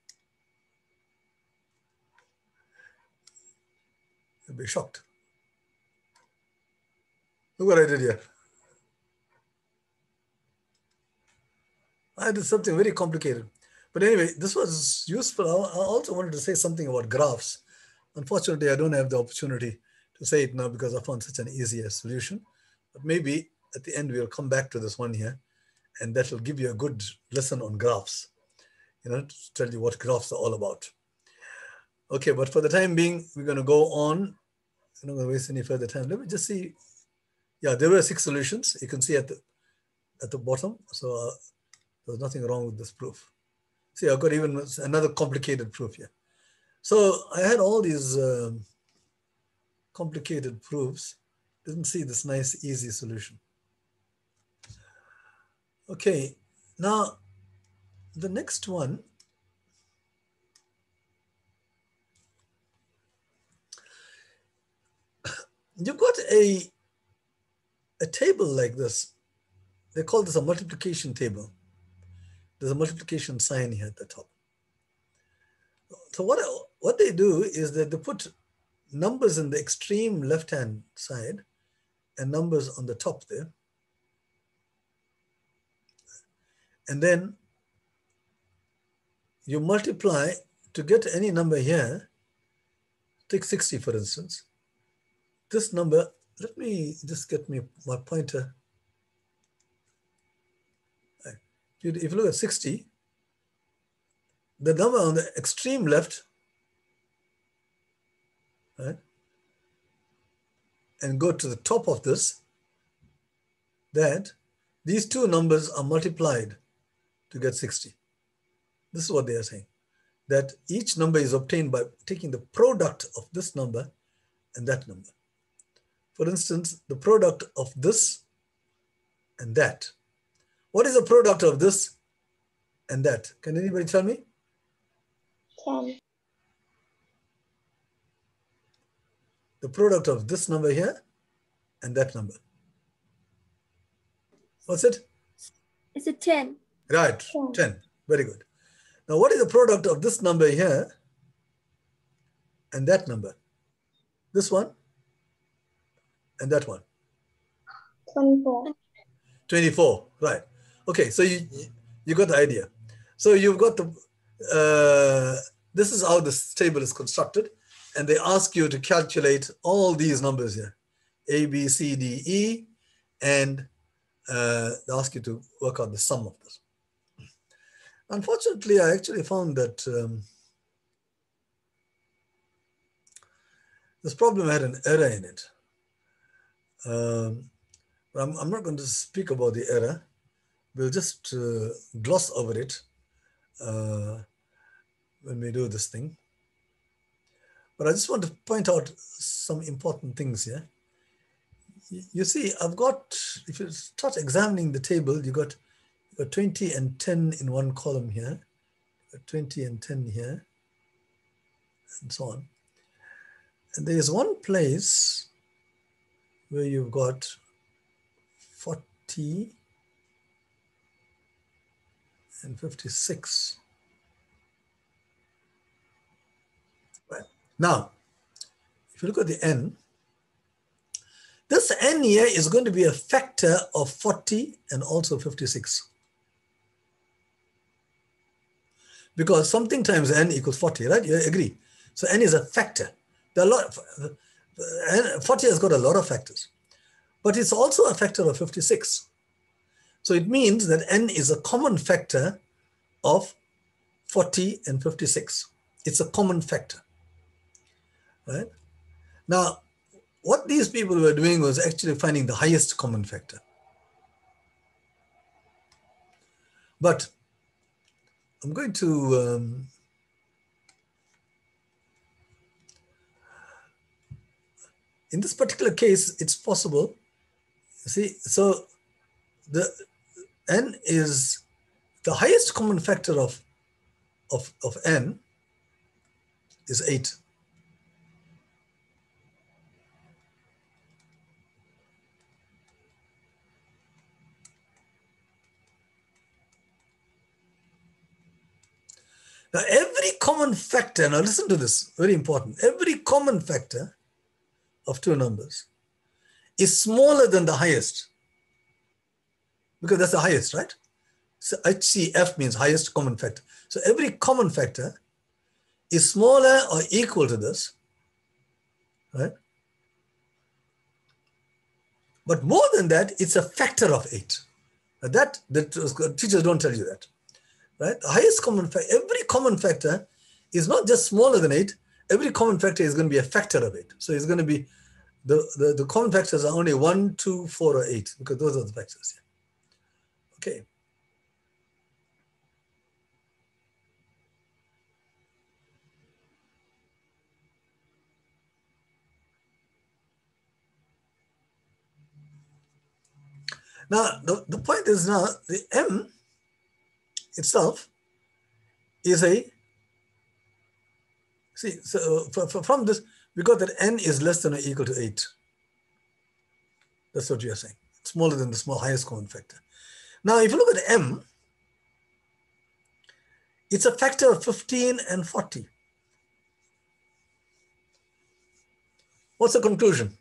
You'll be shocked. Look what I did here. I did something very complicated. But anyway, this was useful. I also wanted to say something about graphs. Unfortunately, I don't have the opportunity to say it now because I found such an easier solution. But maybe at the end, we'll come back to this one here, and that will give you a good lesson on graphs, you know, to tell you what graphs are all about. Okay, but for the time being, we're going to go on. I'm not going to waste any further time. Let me just see. Yeah, there were 6 solutions. You can see at the bottom. So there's nothing wrong with this proof. See, I've got even another complicated proof here. So I had all these complicated proofs. Didn't see this nice, easy solution. Okay, now the next one. You've got a table like this. They call this a multiplication table. There's a multiplication sign here at the top. So what they do is that they put numbers in the extreme left-hand side and numbers on the top there. And then you multiply to get any number here. Take 60, for instance. This number, let me just get my pointer. If you look at 60, the number on the extreme left, right, and go to the top of this, that these 2 numbers are multiplied to get 60. This is what they are saying, that each number is obtained by taking the product of this number and that number. For instance, the product of this and that. What is the product of this and that? Can anybody tell me? 10. The product of this number here and that number. What's it? Is it 10? Right, 10. Very good. Now, what is the product of this number here and that number? This one and that one. 24. 24, right. Okay, so you got the idea. So you've got the, this is how this table is constructed. And they ask you to calculate all these numbers here, A, B, C, D, E, and they ask you to work out the sum of this. Unfortunately, I actually found that This problem had an error in it. But I'm not going to speak about the error. We'll just gloss over it when we do this thing. But I just want to point out some important things here. You see, I've got, if you start examining the table, you got 20 and 10 in one column here, 20 and 10 here, and so on. And there is one place where you've got 40 and 56. Right. Now, if you look at the n, this n here is going to be a factor of 40 and also 56. Because something times n equals 40, right? You agree? So n is a factor. There are a lot, 40 has got a lot of factors, but it's also a factor of 56. So it means that n is a common factor of 40 and 56. It's a common factor, right? Now, what these people were doing was actually finding the highest common factor. But I'm going to in this particular case, it's possible. See, so the n is the highest common factor of n is 8. Now, every common factor, now listen to this, very important. Every common factor of two numbers is smaller than the highest, because that's the highest, right? So HCF means highest common factor. So every common factor is smaller or equal to this, right? But more than that, it's a factor of 8. Now that teachers don't tell you that, right? The highest common factor, every common factor is not just smaller than 8. Every common factor is going to be a factor of 8. So it's going to be, the common factors are only 1, 2, 4, or 8, because those are the factors here. Okay. Now, the point is now, the m itself is a, see, so from this, we got that n is less than or equal to 8. That's what you are saying. It's smaller than the highest common factor. Now, if you look at m, it's a factor of 15 and 40. What's the conclusion?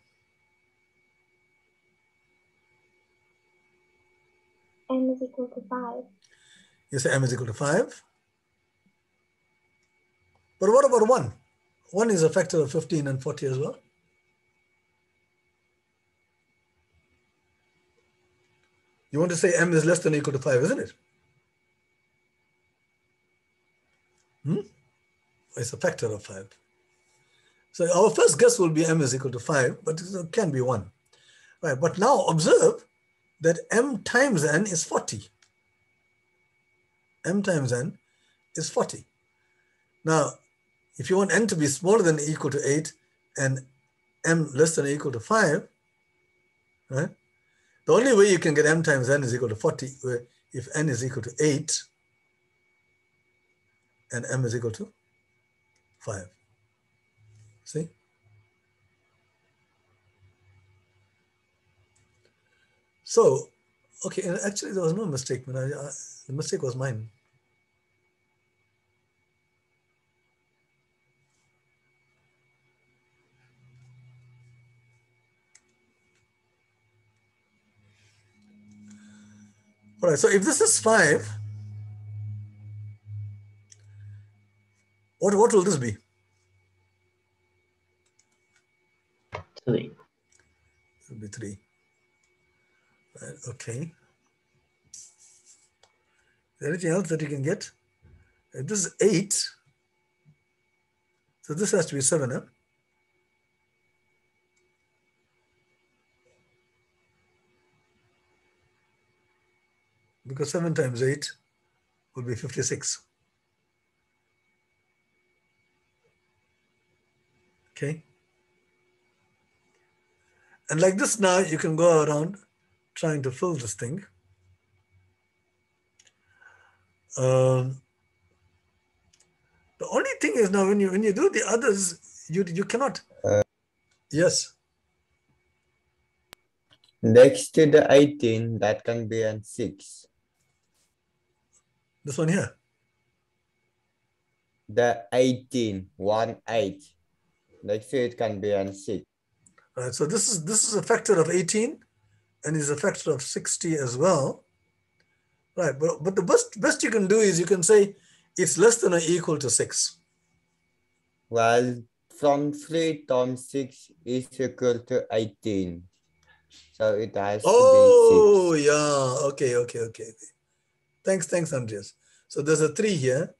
M is equal to 5. You say m is equal to 5. But what about 1? 1 is a factor of 15 and 40 as well. You want to say m is less than or equal to 5, isn't it? It's a factor of 5. So our first guess will be m is equal to 5, but it can be 1. Right, but now observe that m times n is 40. M times n is 40. Now, if you want n to be smaller than or equal to 8 and m less than or equal to 5, right? The only way you can get m times n is equal to 40, where if n is equal to 8 and m is equal to 5. See? So, okay, and actually there was no mistake. The mistake was mine. All right, so if this is 5, what will this be? 3. It will be 3. Right, okay. Is there anything else that you can get? If this is 8, so this has to be 7, huh? because 7 times 8 would be 56. Okay. And like this now, you can go around trying to fill this thing. The only thing is now when you do the others, you cannot. Yes. Next to the 18, that can be an 6. This one here. The 18, 1, 8. Next to it can be an 6. Right. So this is a factor of 18 and is a factor of 60 as well. Right. But the best you can do is you can say it's less than or equal to 6. Well, from 3 times 6 is equal to 18. So it has to be 6. Oh, yeah. Okay. Thanks, Andreas. So there's a 3 here.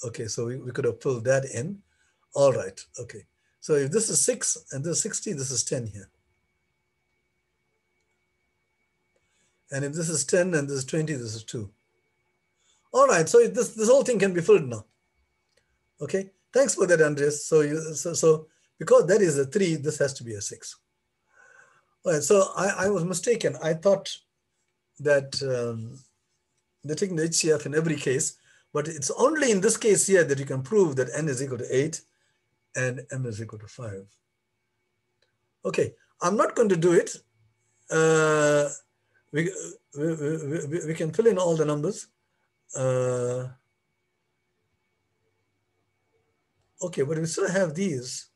Okay, so we could have filled that in. All right, okay. So if this is 6 and this is 60, this is 10 here. And if this is 10 and this is 20, this is 2. All right, so this whole thing can be filled now. Okay, thanks for that, Andreas. So because that is a 3, this has to be a 6. All right, so I was mistaken. I thought that they're taking the HCF in every case, but it's only in this case here that you can prove that n is equal to 8 and m is equal to 5. Okay, I'm not going to do it. We can fill in all the numbers. Okay, but we still have these.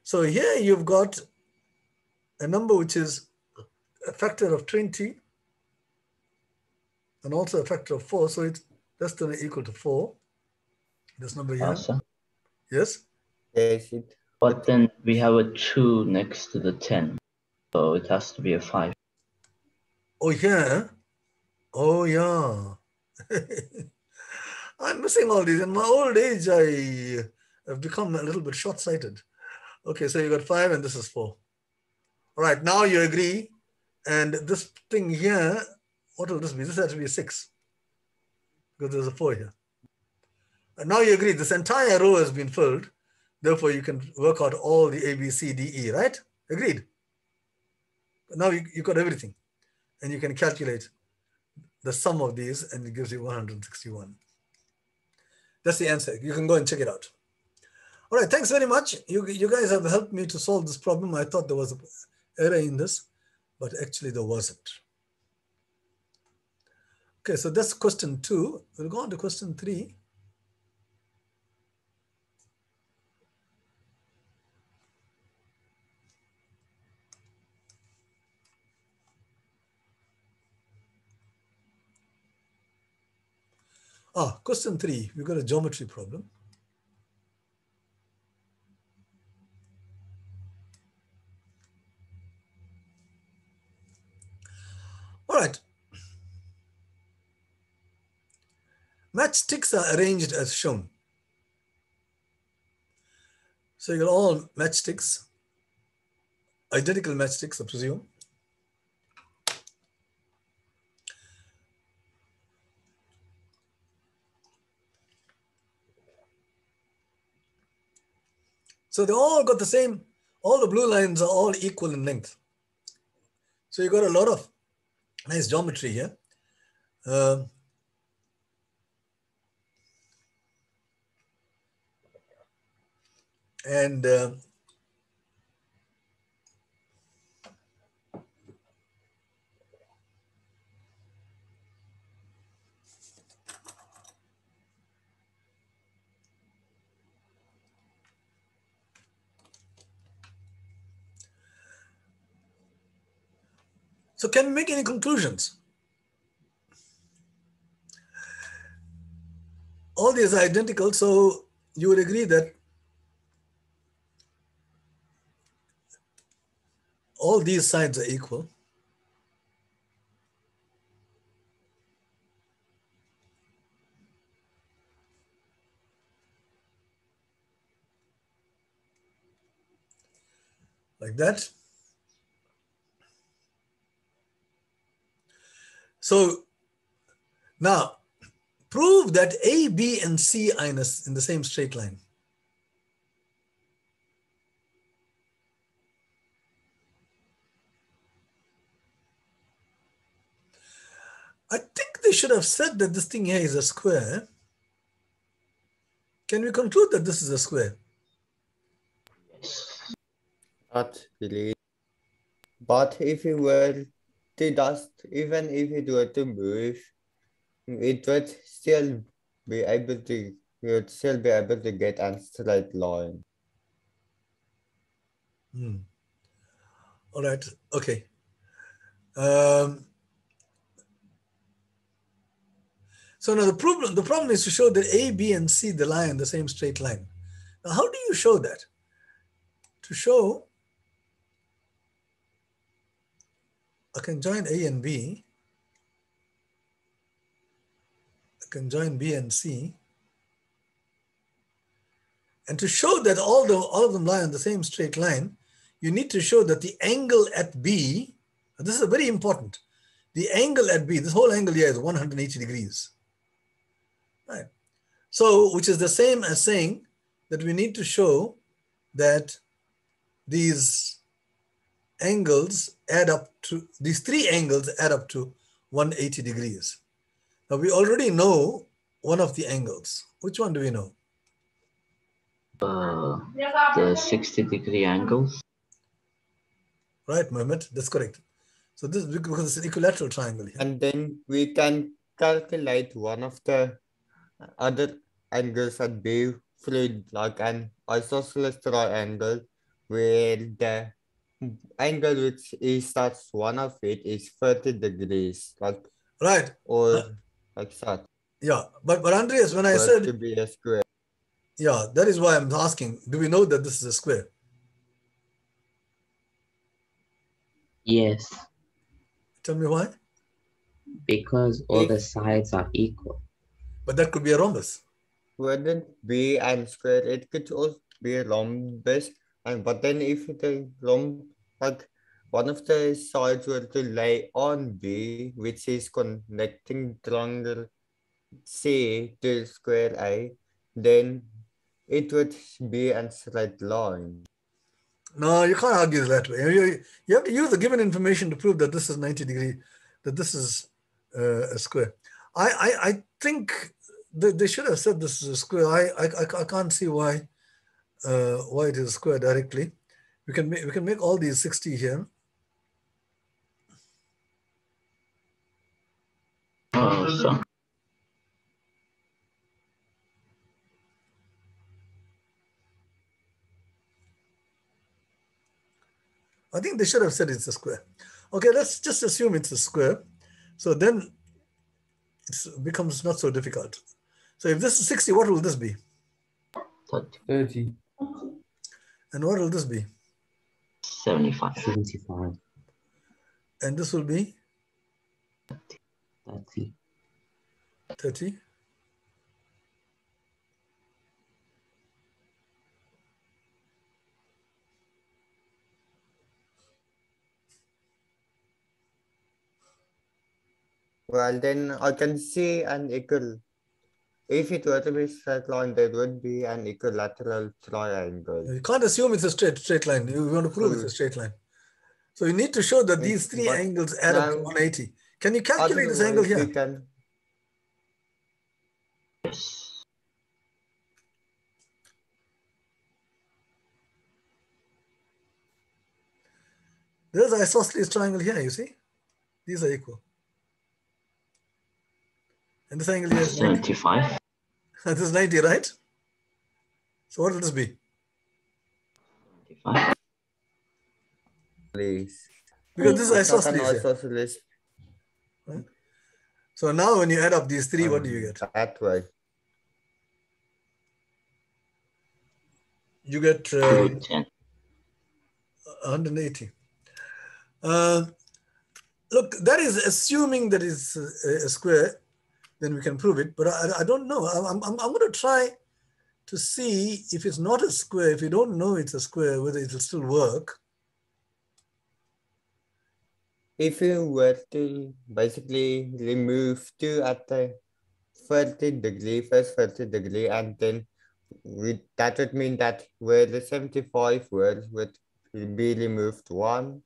So here you've got a number which is a factor of 20 and also a factor of 4. So it's less than or equal to 4. This number here. Awesome. Yes? Yes, it. But then we have a 2 next to the 10. So it has to be a 5. Oh, yeah. Oh, yeah. I'm missing all these. In my old age, I have become a little bit short-sighted. Okay, so you got 5 and this is 4. All right, now you agree. And this thing here, what will this be? This has to be a 6 because there's a 4 here. And now you agree this entire row has been filled. Therefore, you can work out all the A, B, C, D, E, right? Agreed? Now you got everything. And you can calculate the sum of these and it gives you 161. That's the answer. You can go and check it out. All right, thanks very much. You guys have helped me to solve this problem. I thought there was an error in this, but actually there wasn't. Okay, so that's question 2. We'll go on to question 3. Question 3, we've got a geometry problem. All right. Matchsticks are arranged as shown. So you got all matchsticks, identical matchsticks, I presume. So they all got the same, all the blue lines are all equal in length. So you got a lot of nice geometry here. So can we make any conclusions? All these are identical, so you would agree that all these sides are equal. Like that. So now prove that A, B, and C are in the same straight line. I think they should have said that this thing here is a square. Can we conclude that this is a square? Not really. But if you were to just, even if it were to move, it would still be able to, you would still be able to get a straight line. All right, okay. So now the problem is to show that A, B, and C, they lie in the same straight line. Now, how do you show that? To show, I can join A and B. I can join B and C. And to show that all of them lie on the same straight line, you need to show that the angle at B, and this is very important, the angle at B, this whole angle here is 180 degrees. Right. So, which is the same as saying that we need to show that these angles add up to, these three angles add up to 180 degrees. Now we already know one of the angles. Which one do we know? The 60-degree angles. Right, Mohammed, that's correct. So this is because it's an equilateral triangle here. And then we can calculate one of the other angles at B through like an isosceles triangle, where the angle which is that's one of it is 30 degrees, like right, or like that. Yeah, but Andreas, when I said to be a square, yeah, that is why I'm asking. Do we know that this is a square? Yes, Tell me why. because all the sides are equal. But that could be a rhombus. wouldn't be and square. It could also be a rhombus, and but then if the like one of the sides were to lay on B, which is connecting triangle C to square A, then it would be a straight line. No, you can't argue that way. You have to use the given information to prove that this is 90 degree, that this is a square. I think they should have said this is a square. I can't see why it is a square directly. We can make all these 60 here. So I think they should have said it's a square. Okay, let's just assume it's a square. So then it becomes not so difficult. So if this is 60, what will this be? 30. And what will this be? 75. 75, And this will be 30. 30. Well, then I can see an equal. If it were to be straight line, there would be an equilateral triangle. You can't assume it's a straight line. You want to prove it's a straight line. So you need to show that these three angles add up to 180. Can you calculate this angle here? We can. Yes. There's an isosceles triangle here, you see? These are equal. And this angle here is 75. This is 90, right? So what will this be? 75. Please. Because this is It's not an isosceles here. isosceles Right? So now when you add up these three, what do you get? that way. You get 110. 180. Look, that is assuming that it's a square, then we can prove it. But I don't know. I'm going to try to see if it's not a square. If you don't know it's a square, whether it will still work. if you were to basically remove 2 at the 30 degree, first 30 degree, and then that would mean that where the 75 were would be removed 1.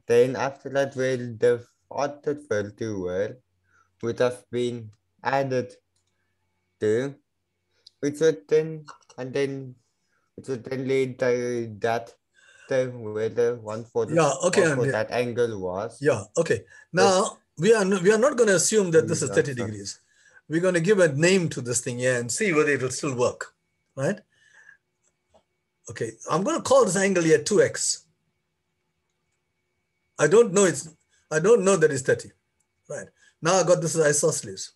Then after that, where the other 30 were would have been added to, which would then, and then it would then lead to that where the 144 okay, for that angle was. Yeah, okay. Now we are not going to assume that this is 30 That's degrees. We're going to give a name to this thing here and see whether it will still work, right? Okay, I'm going to call this angle here 2x. I don't know that it's 30, right? Now I got this as isosceles.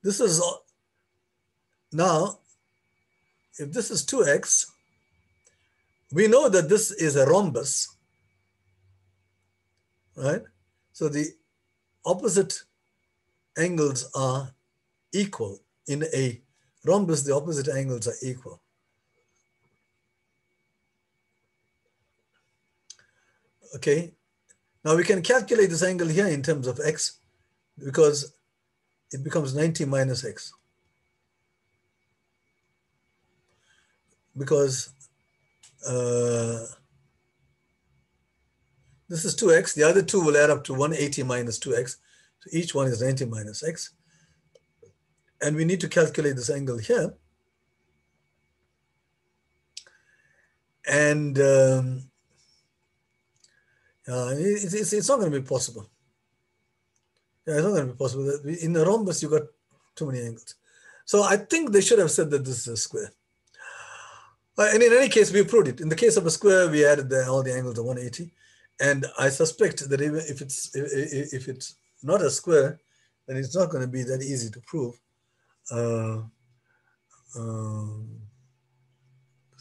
This is, now, if this is 2x, we know that this is a rhombus, right? So the opposite angles are equal. In a rhombus, the opposite angles are equal. Okay, now we can calculate this angle here in terms of x because it becomes 90 minus x. Because this is 2x, the other two will add up to 180 minus 2x. So each one is 90 minus x. And we need to calculate this angle here. And it's not going to be possible. Yeah, it's not going to be possible. In a rhombus, you got too many angles. So I think they should have said that this is a square. And in any case, we proved it. In the case of a square, we added all the angles of 180. And I suspect that even if it's not a square, then it's not going to be that easy to prove. This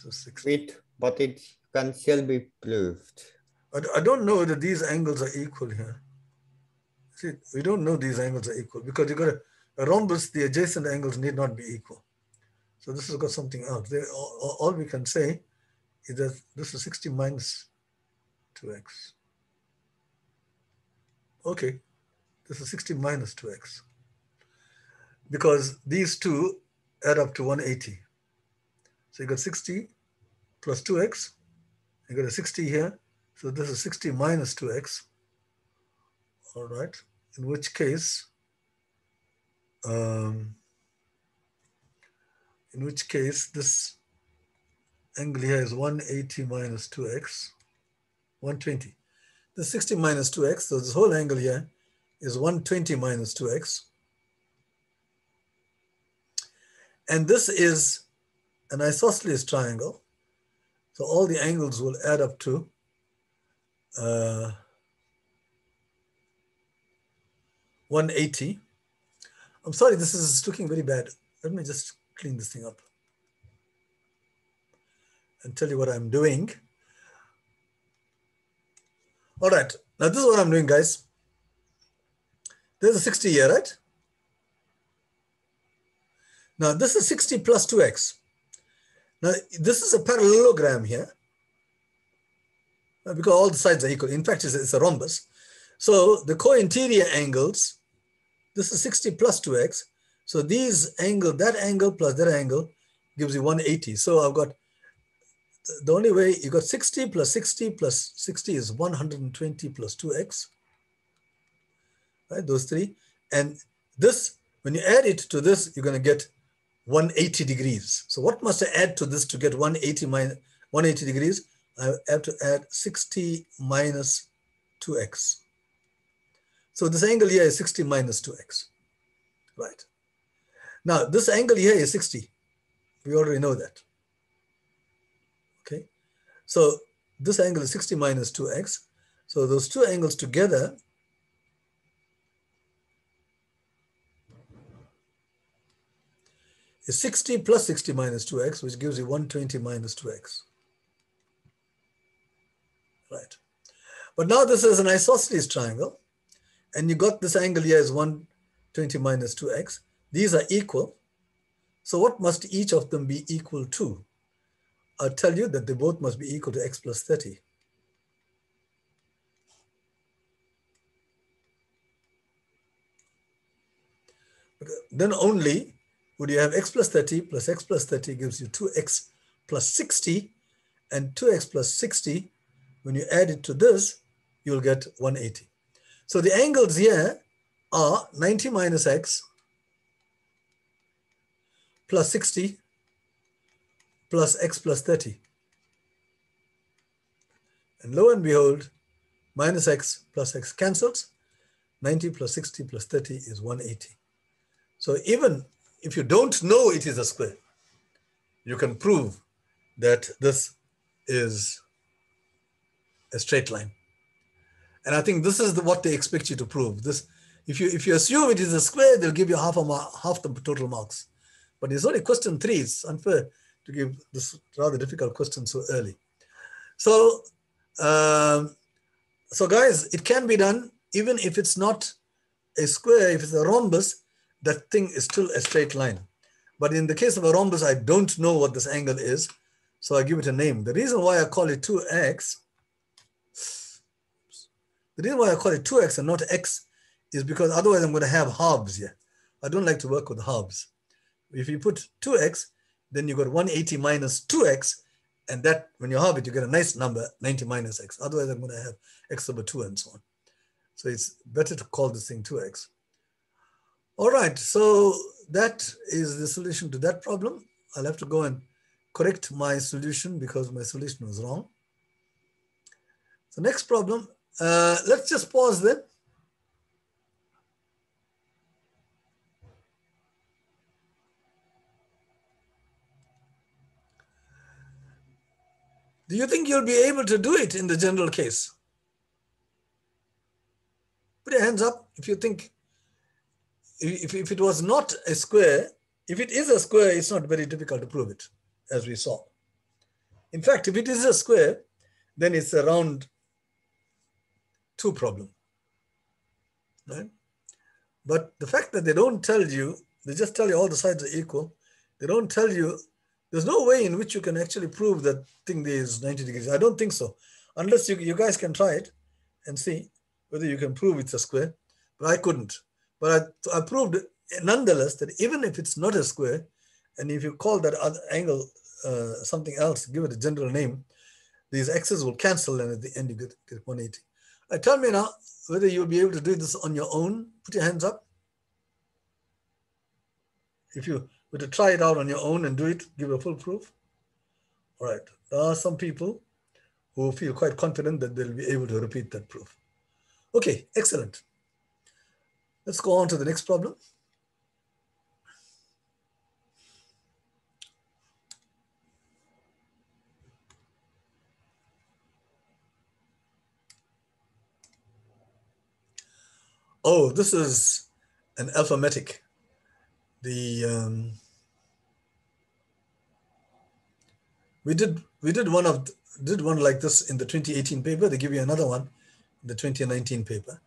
is 60. But it can still be proved. I don't know whether these angles are equal here. See, we don't know these angles are equal because you got a rhombus, the adjacent angles need not be equal. So this has got something else. All we can say is that this is 60 minus 2x. Okay, this is 60 minus 2x. Because these two add up to 180. So you got 60 plus 2x. You got a 60 here. So this is 60 minus 2x. All right. In which case this angle here is 180 minus 2x, 120. This 60 minus 2x, so this whole angle here is 120 minus 2x. And this is an isosceles triangle. So all the angles will add up to 180. I'm sorry, this is looking very bad. Let me just clean this thing up and tell you what I'm doing. All right, now this is what I'm doing, guys. There's a 60 here, right? Now this is 60 plus 2x. Now this is a parallelogram here because all the sides are equal. In fact, it's a rhombus. So the co-interior angles, this is 60 plus 2x. So these angle, that angle plus that angle gives you 180. So I've got, the only way, you got 60 plus 60 plus 60 is 120 plus 2x. Right, those three. And this, when you add it to this, you're going to get 180 degrees. So what must I add to this to get 180 degrees? I have to add 60 minus 2x. So this angle here is 60 minus 2x, right? Now this angle here is 60. We already know that, okay? So this angle is 60 minus 2x. So those two angles together is 60 plus 60 minus 2x, which gives you 120 minus 2x, right? But now this is an isosceles triangle. And you got this angle here is 120 minus 2x. These are equal. So what must each of them be equal to? I'll tell you that they both must be equal to x plus 30. then only would you have x plus 30 plus x plus 30 gives you 2x plus 60, and 2x plus 60, when you add it to this, you'll get 180. So the angles here are 90 minus x plus 60 plus x plus 30. And lo and behold, minus x plus x cancels. 90 plus 60 plus 30 is 180. So even if you don't know it is a square, you can prove that this is a straight line. And I think this is what they expect you to prove. This, if you assume it is a square, they'll give you half the total marks. But it's only question 3. It's unfair to give this rather difficult question so early. So, so guys, it can be done even if it's not a square. If it's a rhombus, that thing is still a straight line. But in the case of a rhombus, I don't know what this angle is, so I give it a name. The reason why I call it 2x, and not x is because otherwise I'm going to have halves here. I don't like to work with halves. If you put 2x, then you got 180 minus 2x, and that, when you halve it, you get a nice number, 90 minus x. Otherwise, I'm going to have x over 2 and so on. So it's better to call this thing 2x. All right, so that is the solution to that problem. I'll have to go and correct my solution because my solution was wrong. So next problem, let's just pause then. Do you think you'll be able to do it in the general case? Put your hands up if you think, if it was not a square. If it is a square, it's not very difficult to prove it, as we saw. In fact, if it is a square, then it's a round 2 problem, right? But the fact that they don't tell you, they just tell you all the sides are equal. They don't tell you, there's no way in which you can actually prove that thing is 90 degrees. I don't think so, unless you guys can try it and see whether you can prove it's a square, but I couldn't. But I proved nonetheless that even if it's not a square, and if you call that other angle something else, give it a general name, these x's will cancel, and at the end you get 180. Tell me now whether you'll be able to do this on your own. Put your hands up. If you were to try it out on your own and do it, give a full proof. All right, there are some people who feel quite confident that they'll be able to repeat that proof. Okay, excellent. Let's go on to the next problem. Oh, this is an alphametric. We did one like this in the 2018 paper. They give you another one in the 2019 paper.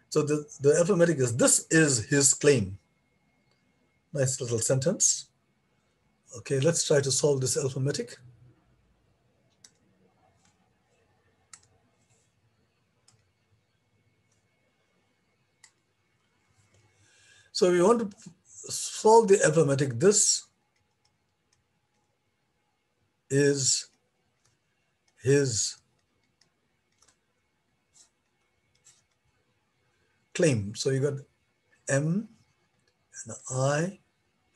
So the alphametric is, this is his claim. Nice little sentence. Okay, let's try to solve this alphametric. So we want to solve the alphametric. This is his claim. So you got M and the I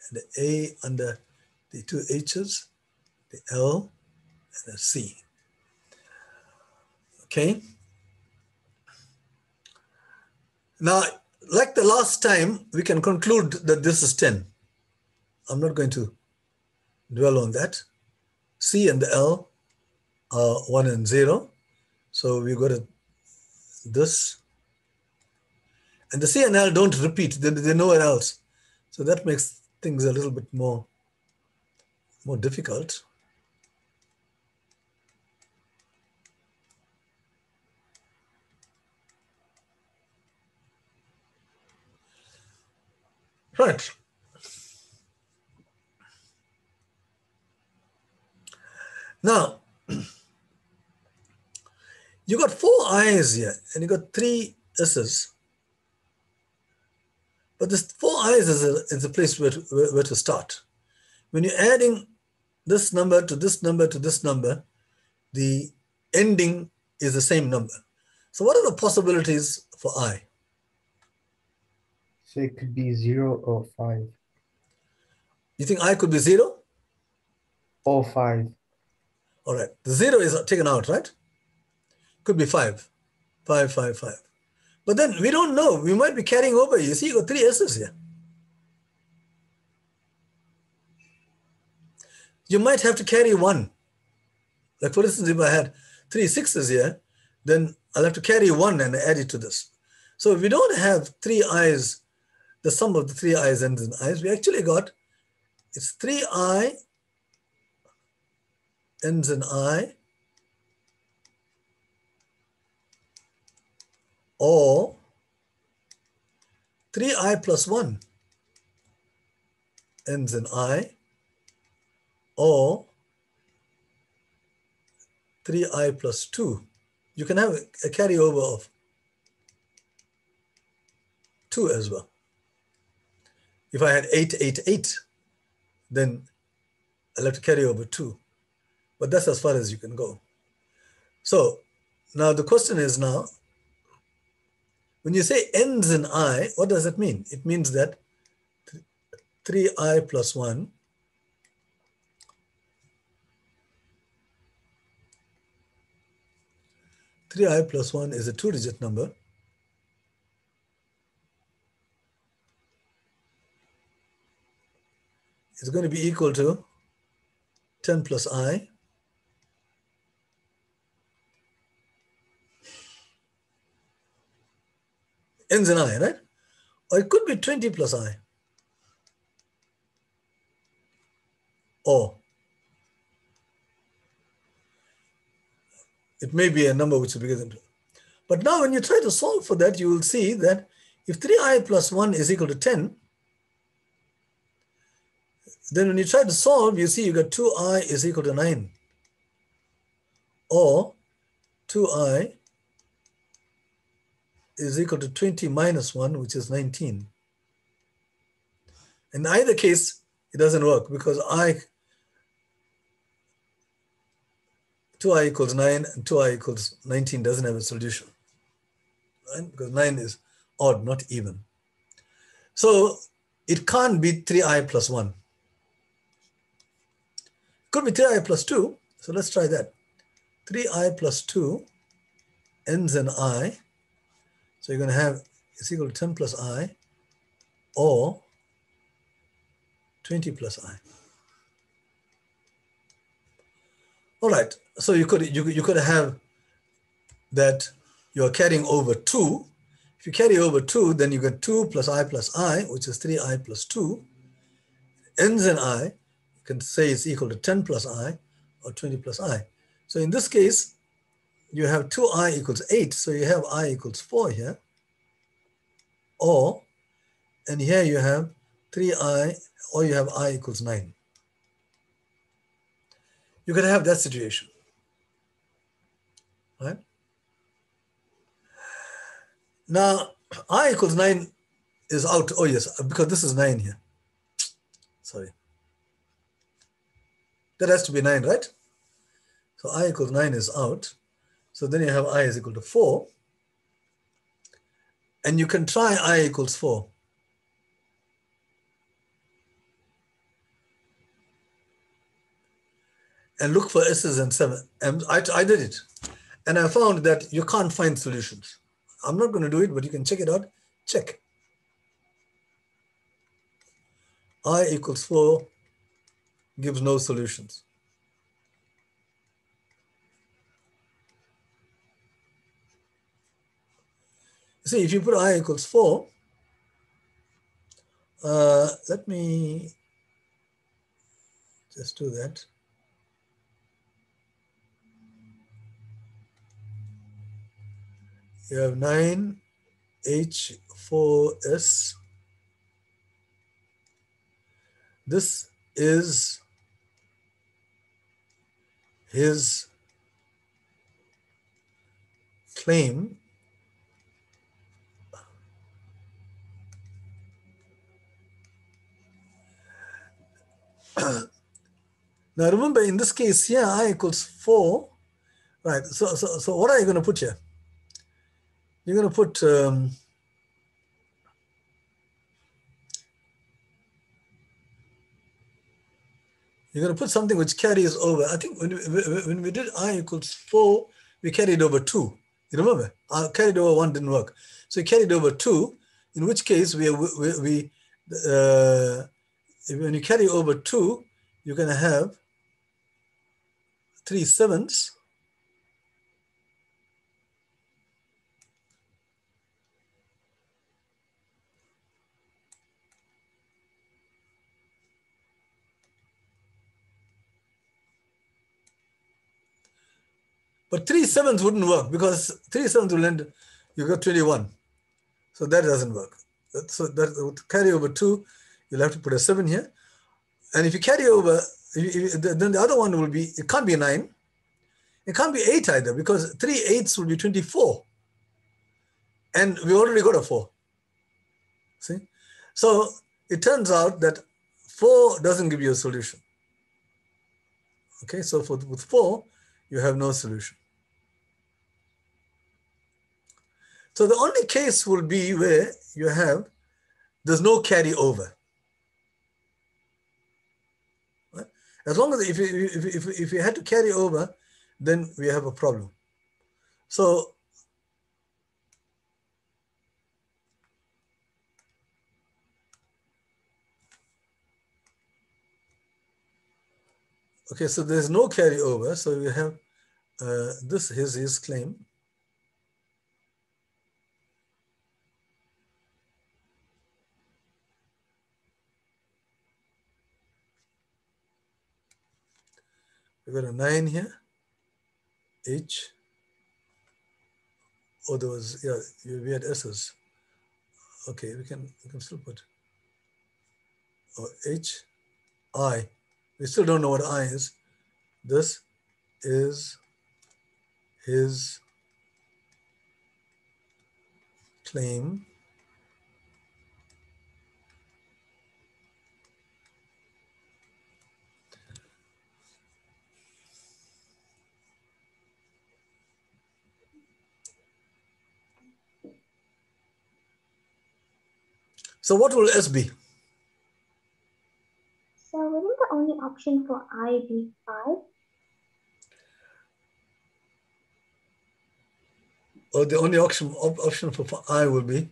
and the A under the 2 H's, the L and the C. Okay. Now, like the last time, we can conclude that this is 10. I'm not going to dwell on that. C and the L are 1 and 0. So we got this. And the C and L don't repeat, they're nowhere else. So that makes things a little bit more difficult. Right. Now, you got 4 I's here and you got 3 S's. But this 4i's is a place where to start. When you're adding this number to this number to this number, the ending is the same number. So what are the possibilities for I? So it could be 0 or 5. You think I could be 0? Or 5. All right, the 0 is taken out, right? Could be 5, 5, 5, 5. But then we don't know, we might be carrying over. You see, you got 3 S's here. You might have to carry 1. Like for instance, if I had 3 6's here, then I'll have to carry 1 and add it to this. So if we don't have 3 i's, the sum of the 3 i's ends in i's, we actually got, it's 3i ends in I, or 3i plus 1 ends in I, or 3i plus 2. You can have a carryover of 2 as well. If I had 8, 8, 8, then I'll have to carry over 2. But that's as far as you can go. So now the question is now, when you say ends in I, what does that mean? It means that 3i plus 1 3i plus 1 is a 2-digit number. It's going to be equal to 10 plus I ends in I, right? Or it could be 20 plus I. Or it may be a number which is bigger than 2. But now when you try to solve for that, you will see that if 3i plus 1 is equal to 10, then when you try to solve, you see you got 2i is equal to 9. Or 2i is equal to 20 minus 1, which is 19. In either case, it doesn't work because 2i equals 9 and 2i equals 19 doesn't have a solution, right? Because 9 is odd, not even. So it can't be 3i plus 1. It could be 3i plus 2. So let's try that. 3i plus 2 ends in I. So you're going to have it's equal to 10 plus I or 20 plus I. All right, so you could have that you're carrying over 2. If you carry over 2, then you get 2 plus I, which is 3i plus 2, ends in I. You can say it's equal to 10 plus I or 20 plus I. So in this case, you have 2i equals 8, so you have I equals 4 here. Or, and here you have 3i, or you have I equals 9. You could have that situation, right? Now, I equals 9 is out. Oh yes, because this is 9 here. Sorry. That has to be 9, right? So I equals 9 is out. So then you have I is equal to 4. And you can try I equals 4. And look for S's and 7. And I did it. And I found that you can't find solutions. I'm not going to do it, but you can check it out. Check. I equals 4 gives no solutions. See, if you put I equals 4, let me just do that. You have 9H4S. This is his claim Now remember, in this case here, I equals 4, right? So what are you going to put here? You're going to put something which carries over. I think when we did I equals 4, we carried over 2. You remember? Carried over 1 didn't work. So we carried over 2, in which case when you carry over 2, you're going to have 3/7. But 3/7 wouldn't work because 3/7 will end, you got 21. So that doesn't work. So that carry over 2, you'll have to put a 7 here. And if you carry over, then the other one will be, it can't be 9. It can't be 8 either, because 3/8 will be 24. And we already got a 4. See? So it turns out that 4 doesn't give you a solution. Okay, so with 4, you have no solution. So the only case will be where there's no carryover. Right? As long as if you had to carry over, then we have a problem. So okay, so there's no carryover. So we have this is his claim. We got a 9 here. H. Oh, there was, yeah, we had S's. Okay, we can still put H, I. We still don't know what I is. This is his claim. So what will S be? So wouldn't the only option for I be 5? Or the only option for I will be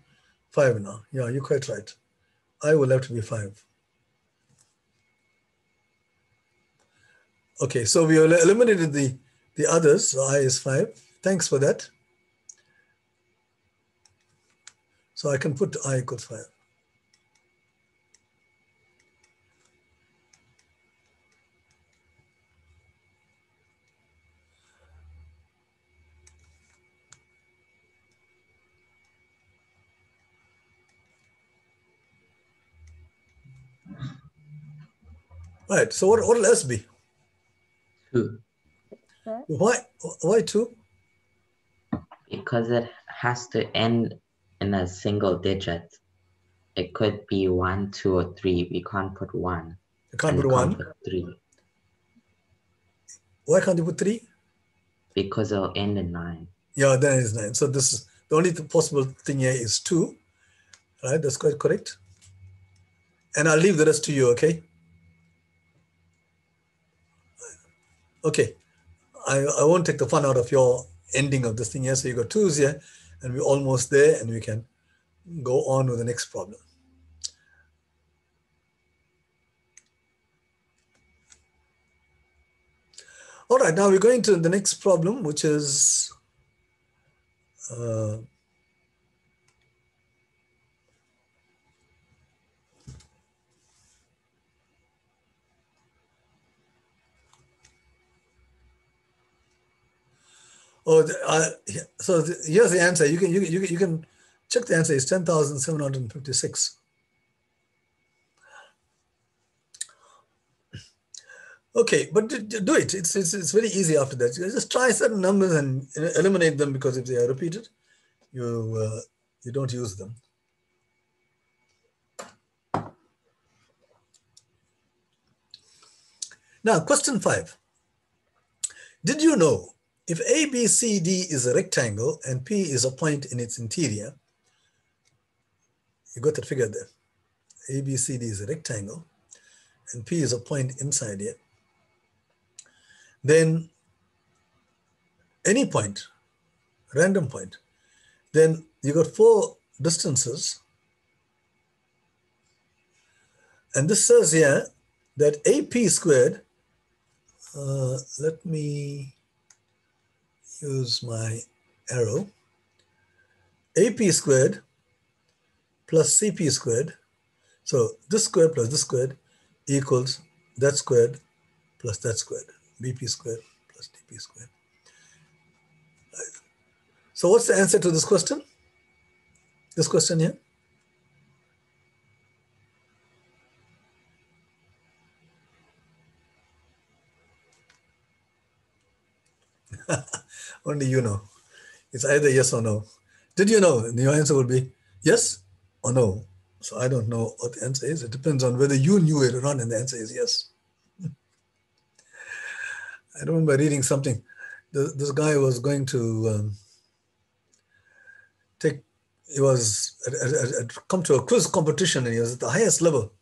5 now. Yeah, you're quite right. I will have to be 5. Okay, so we eliminated the others. So I is 5. Thanks for that. So I can put I equals 5. Right, so what will S be? 2. Why 2? Because it has to end in a single digit. It could be 1, 2, or 3. We can't put 1. You can't and put 1. Put 3. Why can't you put 3? Because it'll end in 9. Yeah, then it's 9. So this is the only possible thing here is 2. Right, that's quite correct. And I'll leave the rest to you, okay? Okay, I won't take the fun out of your ending of this thing here. So you got 2's here, and we're almost there, and we can go on with the next problem. All right, now we're going to the next problem, which is so here's the answer. You can check the answer. It's 10,756. Okay, but do it. It's very easy after that. You just try certain numbers and eliminate them, because if they are repeated, you don't use them. Now, question 5. Did you know if ABCD is a rectangle and P is a point in its interior, you got that figure there. ABCD is a rectangle and P is a point inside it. Then any point, random point, then you got 4 distances. And this says here that AP squared, let me use my arrow, AP squared plus CP squared. So this squared plus this squared equals that squared plus that squared, BP squared plus DP squared. So what's the answer to this question? This question here? Only you know. It's either yes or no. Did you know? And your answer would be yes or no. So I don't know what the answer is. It depends on whether you knew it or not, and the answer is yes. I remember reading something. This guy was going to come to a quiz competition, and he was at the highest level,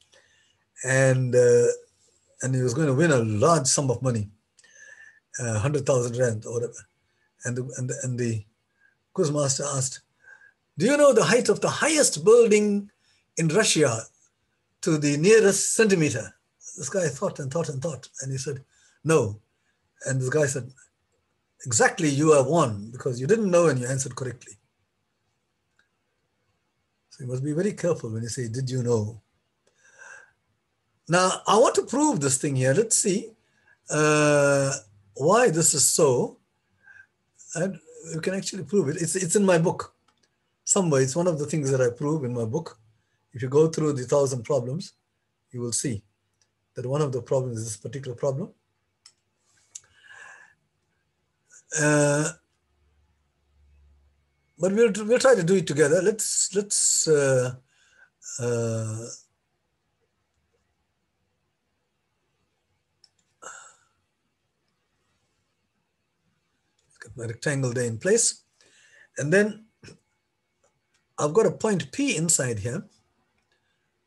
and he was going to win a large sum of money, 100,000 rand or whatever. And the quizmaster asked, "Do you know the height of the highest building in Russia to the nearest centimeter?" This guy thought and thought and thought, and he said, "No." And this guy said, "Exactly, you have won because you didn't know and you answered correctly." So you must be very careful when you say, "Did you know?" Now, I want to prove this thing here. Let's see why this is so. And you can actually prove it. It's in my book somewhere. It's one of the things that I prove in my book. If you go through the 1,000 problems, you will see that one of the problems is this particular problem. But we'll try to do it together. Let's get my rectangle there in place. And then I've got a point P inside here.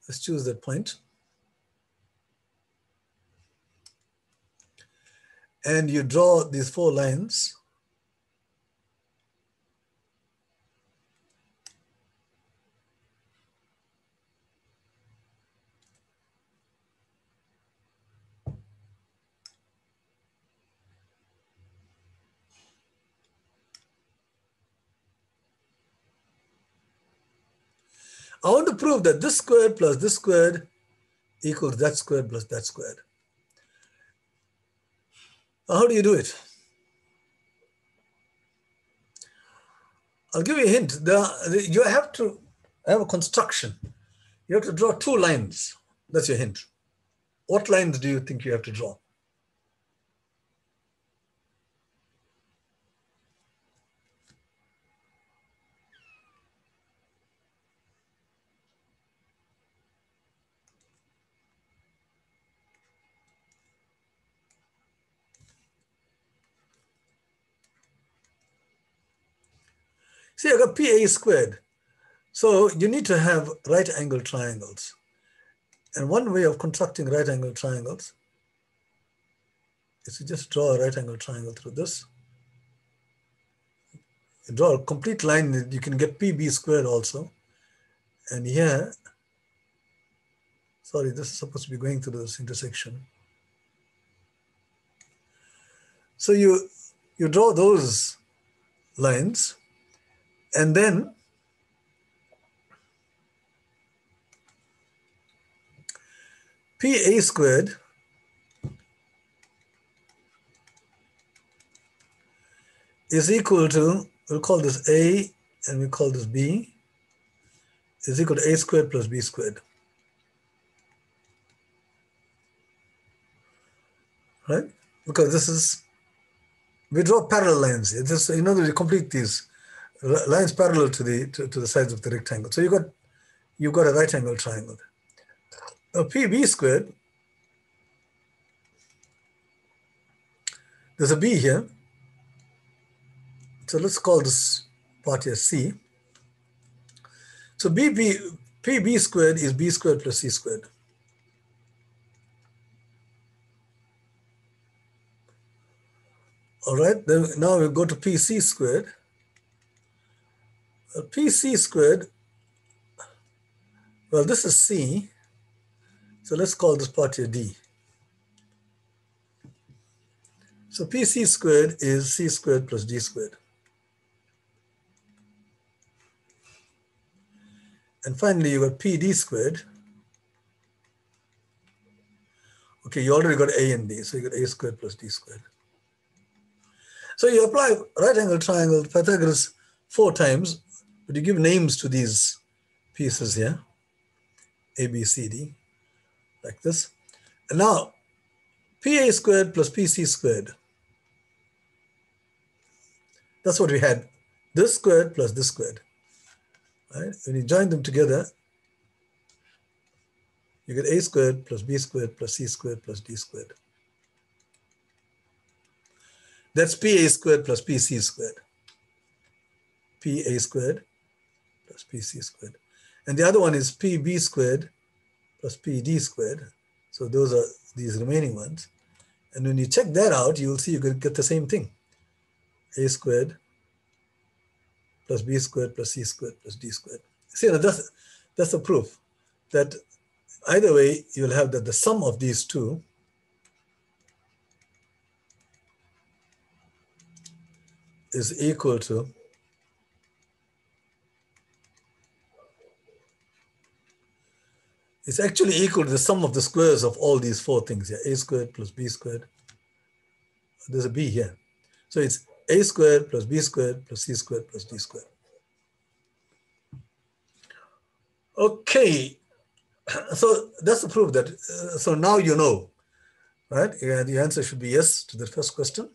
Let's choose that point. And you draw these 4 lines. I want to prove that this squared plus this squared equals that squared plus that squared. How do you do it? I'll give you a hint. You have to have a construction. You have to draw 2 lines. That's your hint. What lines do you think you have to draw? See, I got PA squared. So you need to have right angle triangles. And one way of constructing right angle triangles is to just draw a right angle triangle through this. You draw a complete line, you can get PB squared also. And here, sorry, this is supposed to be going through this intersection. So you draw those lines, and then PA squared is equal to, we'll call this A and we call this B, is equal to A squared plus B squared. Right? Because this is, we draw parallel lines. It's just, in order to complete these lines parallel to the sides of the rectangle. So you've got a right angle triangle. Now PB squared There's a B here. So let's call this part here C. So PB squared is B squared plus C squared. All right, then now we go to PC squared. PC squared, well, this is C. So let's call this part here D. So PC squared is C squared plus D squared. And finally, you got PD squared. Okay, you already got A and D, so you got A squared plus D squared. So you apply right angle triangle Pythagoras 4 times, but you give names to these pieces here, A, B, C, D, like this. And now, PA squared plus PC squared. That's what we had, this squared plus this squared. Right? When you join them together, you get A squared plus B squared plus C squared plus D squared. That's PA squared plus PC squared. PA squared plus PC squared. And the other one is PB squared plus PD squared. So those are these remaining ones. And when you check that out, you'll see you could get the same thing. A squared plus B squared plus C squared plus D squared. See, that's the proof that either way, you'll have that the sum of these two is equal to it's actually equal to the sum of the squares of all these 4 things here. A squared plus B squared. There's a B here. So it's A squared plus B squared plus C squared plus D squared. Okay, so that's the proof that, so now you know, right? Yeah, the answer should be yes to the first question.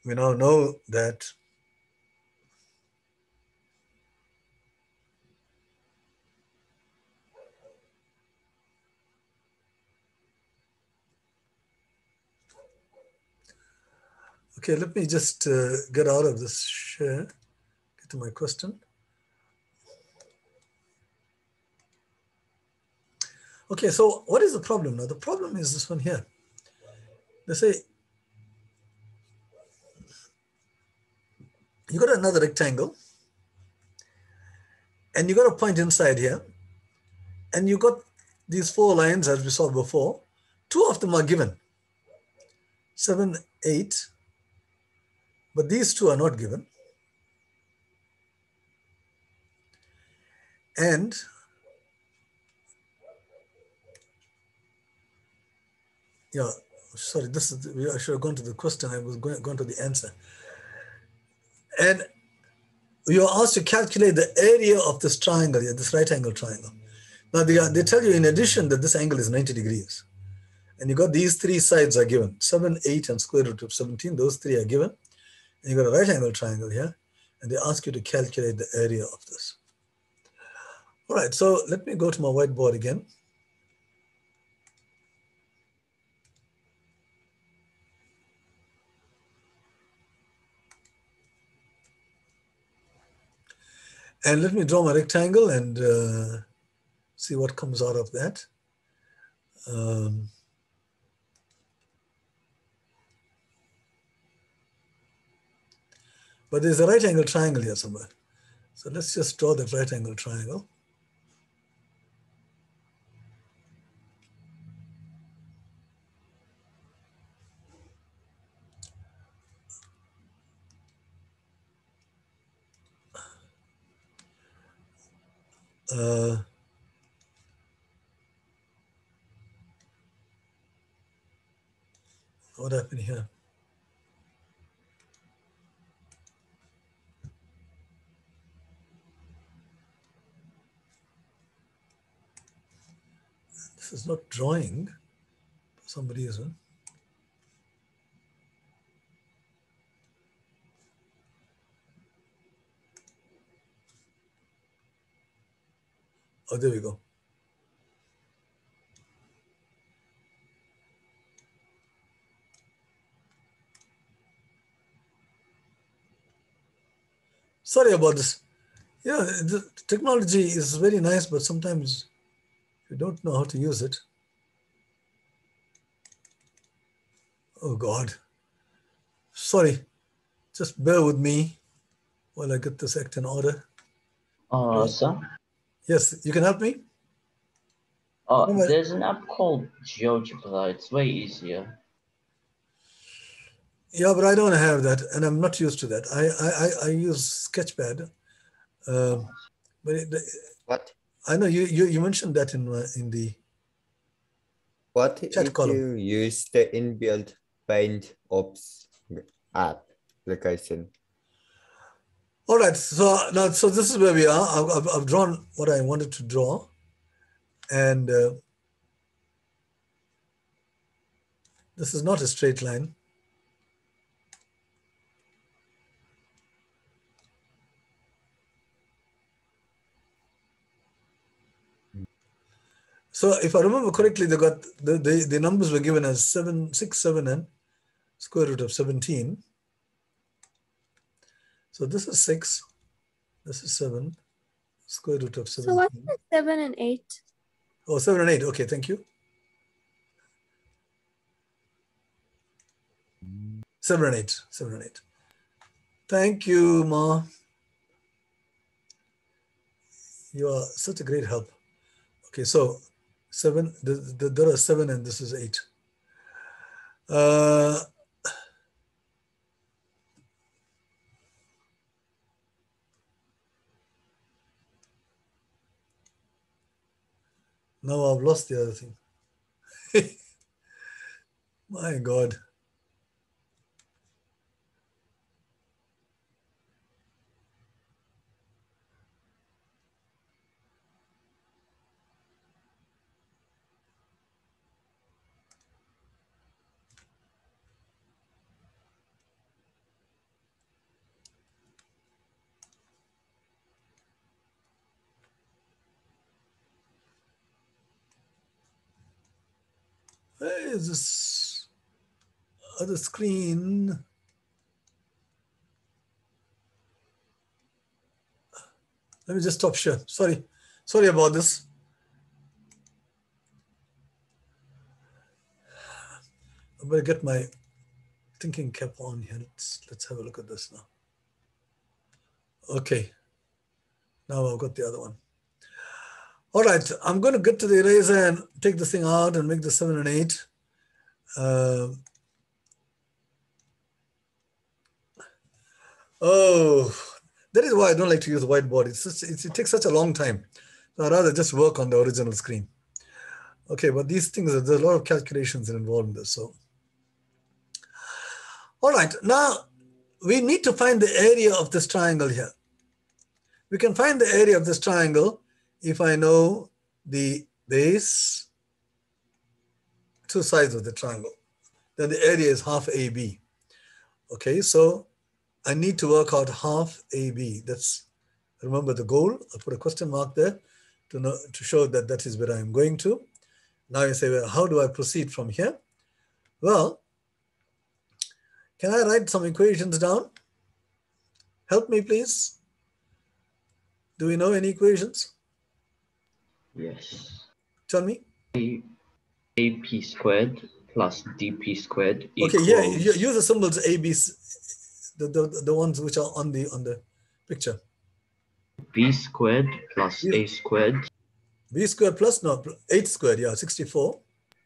We now know that okay, let me just get out of this share, get to my question. Okay, so what is the problem now? The problem is this one here. They say, you got another rectangle, and you got a point inside here, and you got these 4 lines as we saw before. 2 of them are given, 7, 8, but these 2 are not given. And yeah, sorry, this is, I should have gone to the question, I was going to the answer. And you are asked to calculate the area of this triangle here, this right angle triangle. Now they tell you in addition that this angle is 90 degrees. And you got these 3 sides are given, 7, 8, and square root of 17, those 3 are given. And you got a right angle triangle here, and they ask you to calculate the area of this. All right, so let me go to my whiteboard again. And let me draw my rectangle and see what comes out of that. But there's a right angle triangle here somewhere. So let's just draw that right angle triangle. What happened here? This is not drawing for some reason. Oh, there we go. Sorry about this. Yeah, the technology is very nice, but sometimes you don't know how to use it. Oh God. Sorry, just bear with me while I get this act in order. Sir? Yes, you can help me? There's an app called GeoGebra. It's way easier. Yeah, but I don't have that, and I'm not used to that. I use Sketchpad. But What? I know you mentioned that in the What chat if column. you use the inbuilt Paint Ops app application? All right, so now this is where we are. I've drawn what I wanted to draw, and this is not a straight line. So if I remember correctly, they got the numbers were given as 7, 6, 7, and square root of 17. So this is 6, this is 7, square root of 17. So what's 7 and 8? Oh, 7 and 8. Okay, thank you. 7 and 8. 7 and 8. Thank you, Ma. You are such a great help. Okay, so 7. There are 7, and this is 8. Now I've lost the other thing. My God. Where is this other screen? Let me just stop share. Sorry about this. I better get my thinking cap on here. Let's have a look at this now. Okay, now I've got the other one. All right, I'm going to get to the eraser and take this thing out and make the 7 and 8. Oh, that is why I don't like to use the whiteboard. It takes such a long time. So I'd rather just work on the original screen. Okay, but these things, there's a lot of calculations involved in this. So, all right, now we need to find the area of this triangle here. We can find the area of this triangle if I know the base, 2 sides of the triangle. Then the area is half AB. Okay, so I need to work out half AB. That's, remember the goal. I put a question mark there to show that that is where I'm going to. Now you say, well, how do I proceed from here? Well, can I write some equations down? Help me, please. Do we know any equations? Yes. Tell me. AP squared plus DP squared equals... Okay, yeah, use the symbols AB, the ones which are on the picture. B squared plus A squared. B squared plus, no, 8 squared, yeah, 64.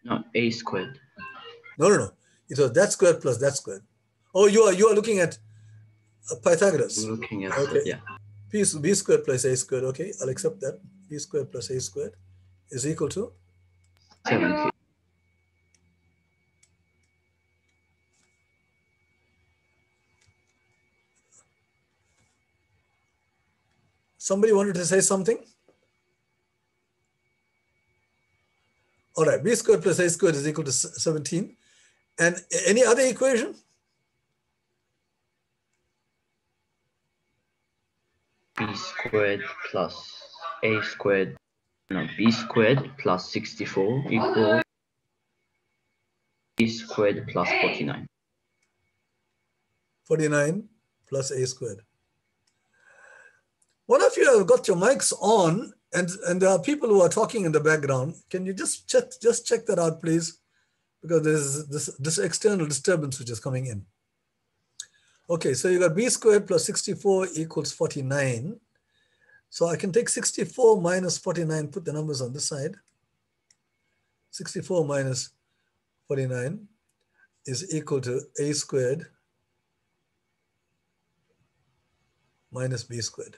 No, A squared. No. It was that squared plus that squared. Oh, you are looking at Pythagoras. We're looking at okay. it, yeah. B squared plus A squared, okay, I'll accept that. B squared plus A squared is equal to? 70. Somebody wanted to say something? All right, B squared plus A squared is equal to 17. And any other equation? B squared plus A squared, no, B squared plus 64 equals B squared plus 49. 49 plus A squared. One of you have got your mics on, and there are people who are talking in the background. Can you just check that out, please? Because there's this external disturbance which is coming in. Okay, so you got b squared plus 64 equals 49. So I can take 64 minus 49, put the numbers on this side. 64 minus 49 is equal to a squared minus b squared.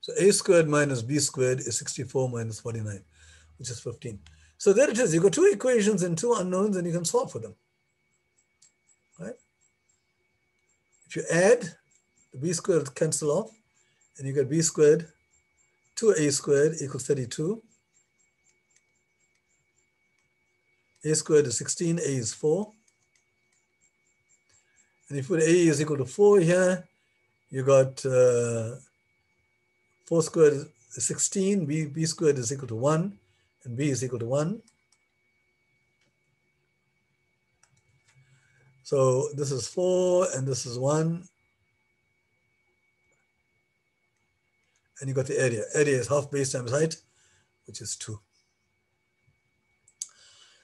So a squared minus b squared is 64 minus 49, which is 15. So there it is. You got two equations and two unknowns, and you can solve for them. Right? If you add, the b squared cancel off, and you get b squared 2a squared equals 32. A squared is 16, a is 4. And if you put a is equal to 4 here, you got 4 squared is 16, b squared is equal to 1, and b is equal to 1. So this is 4, and this is 1. And you got the area. Area is half base times height, which is 2.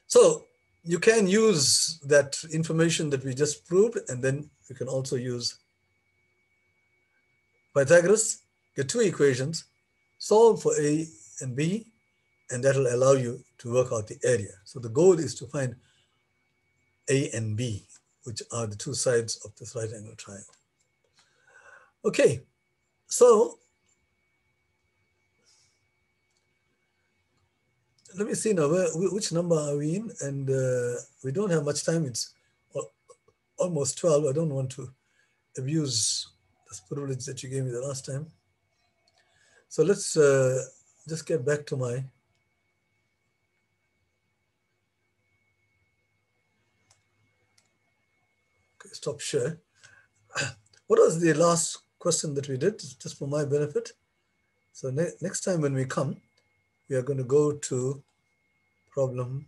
So you can use that information that we just proved, and then you can also use Pythagoras, get two equations, solve for a and b, and that will allow you to work out the area. So the goal is to find a and b, which are the two sides of this right angle triangle. Okay, so let me see now, which number are we in? And we don't have much time. It's almost 12. I don't want to abuse this privilege that you gave me the last time. So let's just get back to my stop share. What was the last question that we did, just for my benefit? So next time when we come, we are going to go to problem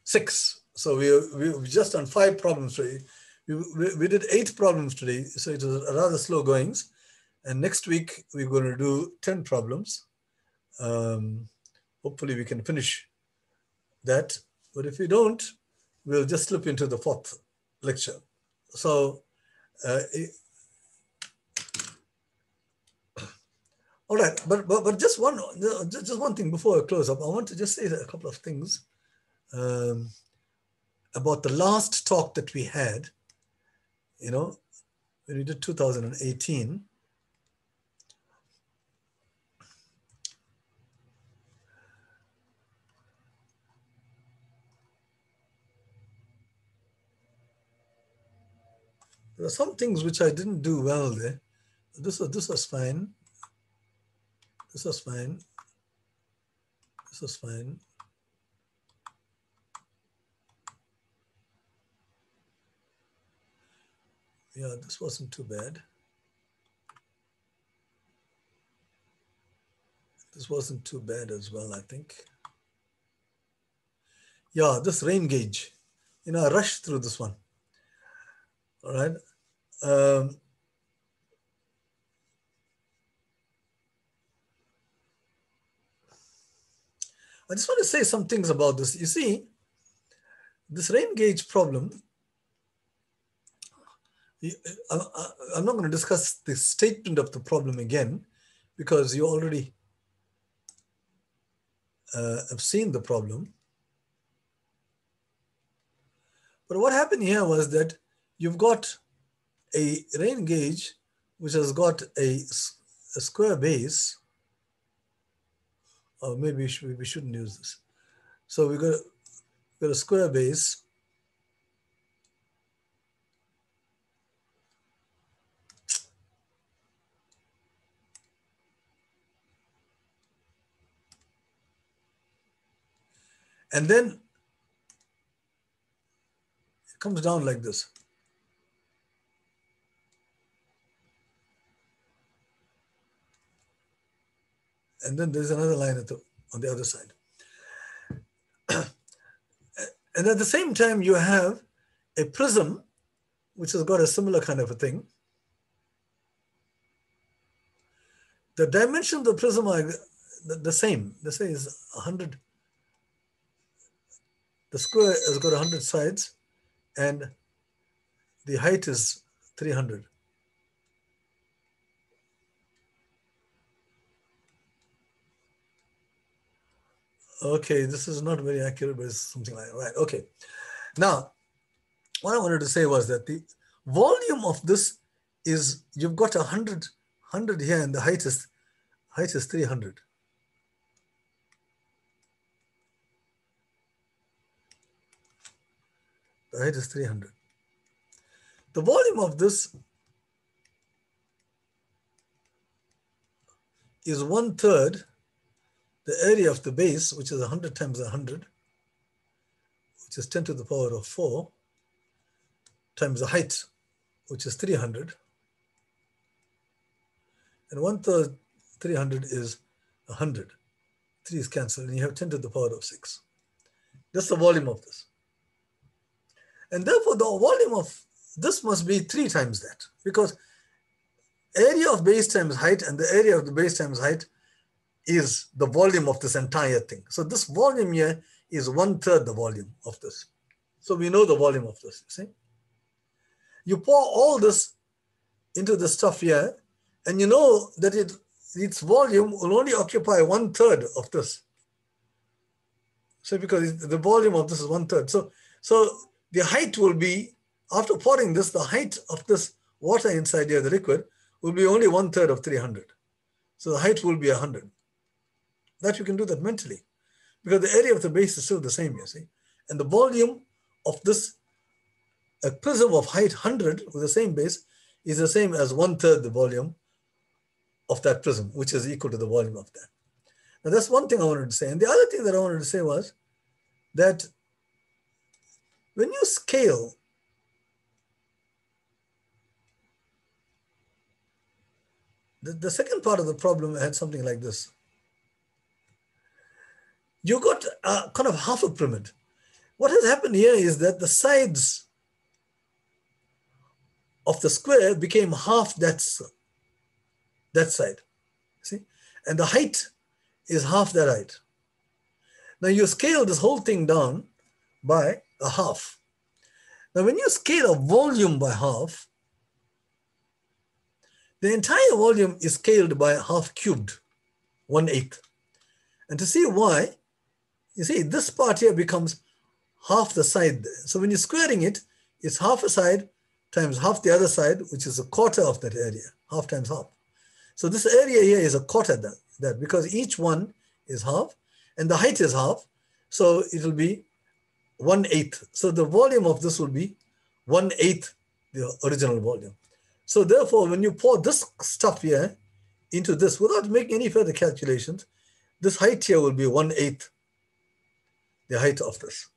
6. So we've just done 5 problems today. We did 8 problems today, so it was rather slow goings. And next week, we're going to do 10 problems. Hopefully we can finish that. But if we don't, we'll just slip into the 4th lecture. So, all right, but just one thing before I close up. I want to just say a couple of things about the last talk that we had, you know, when we did 2018. There are some things which I didn't do well there. This was fine. This was fine. This was fine. Yeah, this wasn't too bad. This wasn't too bad as well, I think. Yeah, this rain gauge, you know, I rushed through this one. All right. I just want to say some things about this. You see, this rain gauge problem, I'm not going to discuss the statement of the problem again, because you already have seen the problem. But what happened here was that you've got a rain gauge which has got a square base, or maybe we shouldn't use this. So we got a square base. And then it comes down like this. And then there's another line on the other side. And at the same time, you have a prism, which has got a similar kind of a thing. The dimensions of the prism are the same. Let's say is 100. The square has got 100 sides, and the height is 300. Okay, this is not very accurate, but it's something like that. Right, okay. Now, what I wanted to say was that the volume of this is, you've got 100 here, and the height is 300. The height is 300. The volume of this is 1/3 the area of the base, which is 100 times 100, which is 10 to the power of 4, times the height, which is 300. And 1/3 300 is 100. 3 is cancelled, and you have 10 to the power of 6. That's the volume of this. And therefore, the volume of this must be 3 times that, because area of base times height, and the area of the base times height is the volume of this entire thing. So this volume here is 1/3 the volume of this. So we know the volume of this, you see. You pour all this into the stuff here, and you know that its volume will only occupy 1/3 of this. So because the volume of this is 1/3. So the height will be, after pouring this, the height of this water inside here, the liquid, will be only 1/3 of 300. So the height will be 100. That you can do that mentally, because the area of the base is still the same, you see. And the volume of this, a prism of height 100 with the same base, is the same as 1/3 the volume of that prism, which is equal to the volume of that. Now that's one thing I wanted to say. And the other thing that I wanted to say was that when you scale, the second part of the problem had something like this. You got a kind of half a pyramid. What has happened here is that the sides of the square became half that side, see? And the height is half that height. Now you scale this whole thing down by a half. Now when you scale a volume by half, the entire volume is scaled by half cubed, 1/8. And to see why, you see this part here becomes half the side. So when you're squaring it, it's half a side times half the other side, which is a quarter of that area, half times half. So this area here is a quarter that because each one is half and the height is half. So it will be 1/8. So the volume of this will be 1/8 the original volume. So therefore, when you pour this stuff here into this without making any further calculations, this height here will be 1/8 the height of this,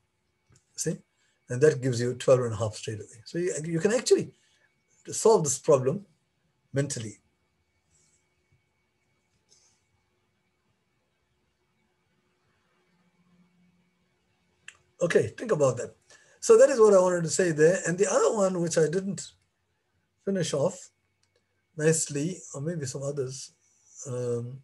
see? And that gives you 12.5 straight away. So you can actually solve this problem mentally. Okay, think about that. So that is what I wanted to say there. And the other one, which I didn't finish off nicely, or maybe some others. So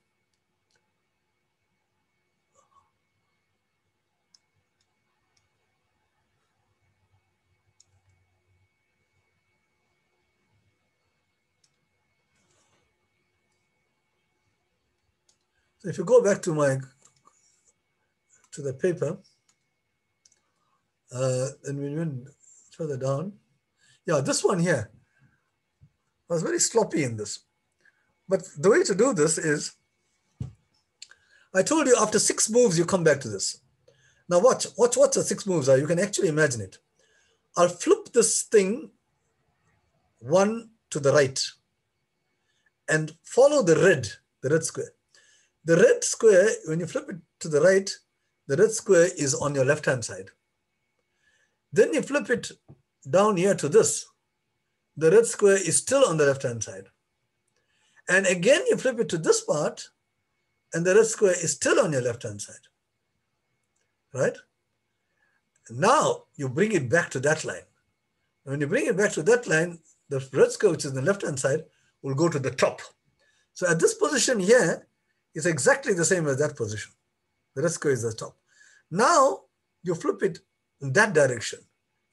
if you go back to the paper, and we went further down. Yeah, this one here. I was very sloppy in this. But the way to do this is, I told you after 6 moves, you come back to this. Now watch what the 6 moves are. You can actually imagine it. I'll flip this thing 1 to the right and follow the red square. The red square, when you flip it to the right, the red square is on your left-hand side. Then you flip it down here to this. The red square is still on the left-hand side. And again, you flip it to this part, and the red square is still on your left-hand side, right? Now you bring it back to that line. When you bring it back to that line, the red square, which is on the left-hand side, will go to the top. So at this position here, it's exactly the same as that position. The red square is the top. Now you flip it in that direction.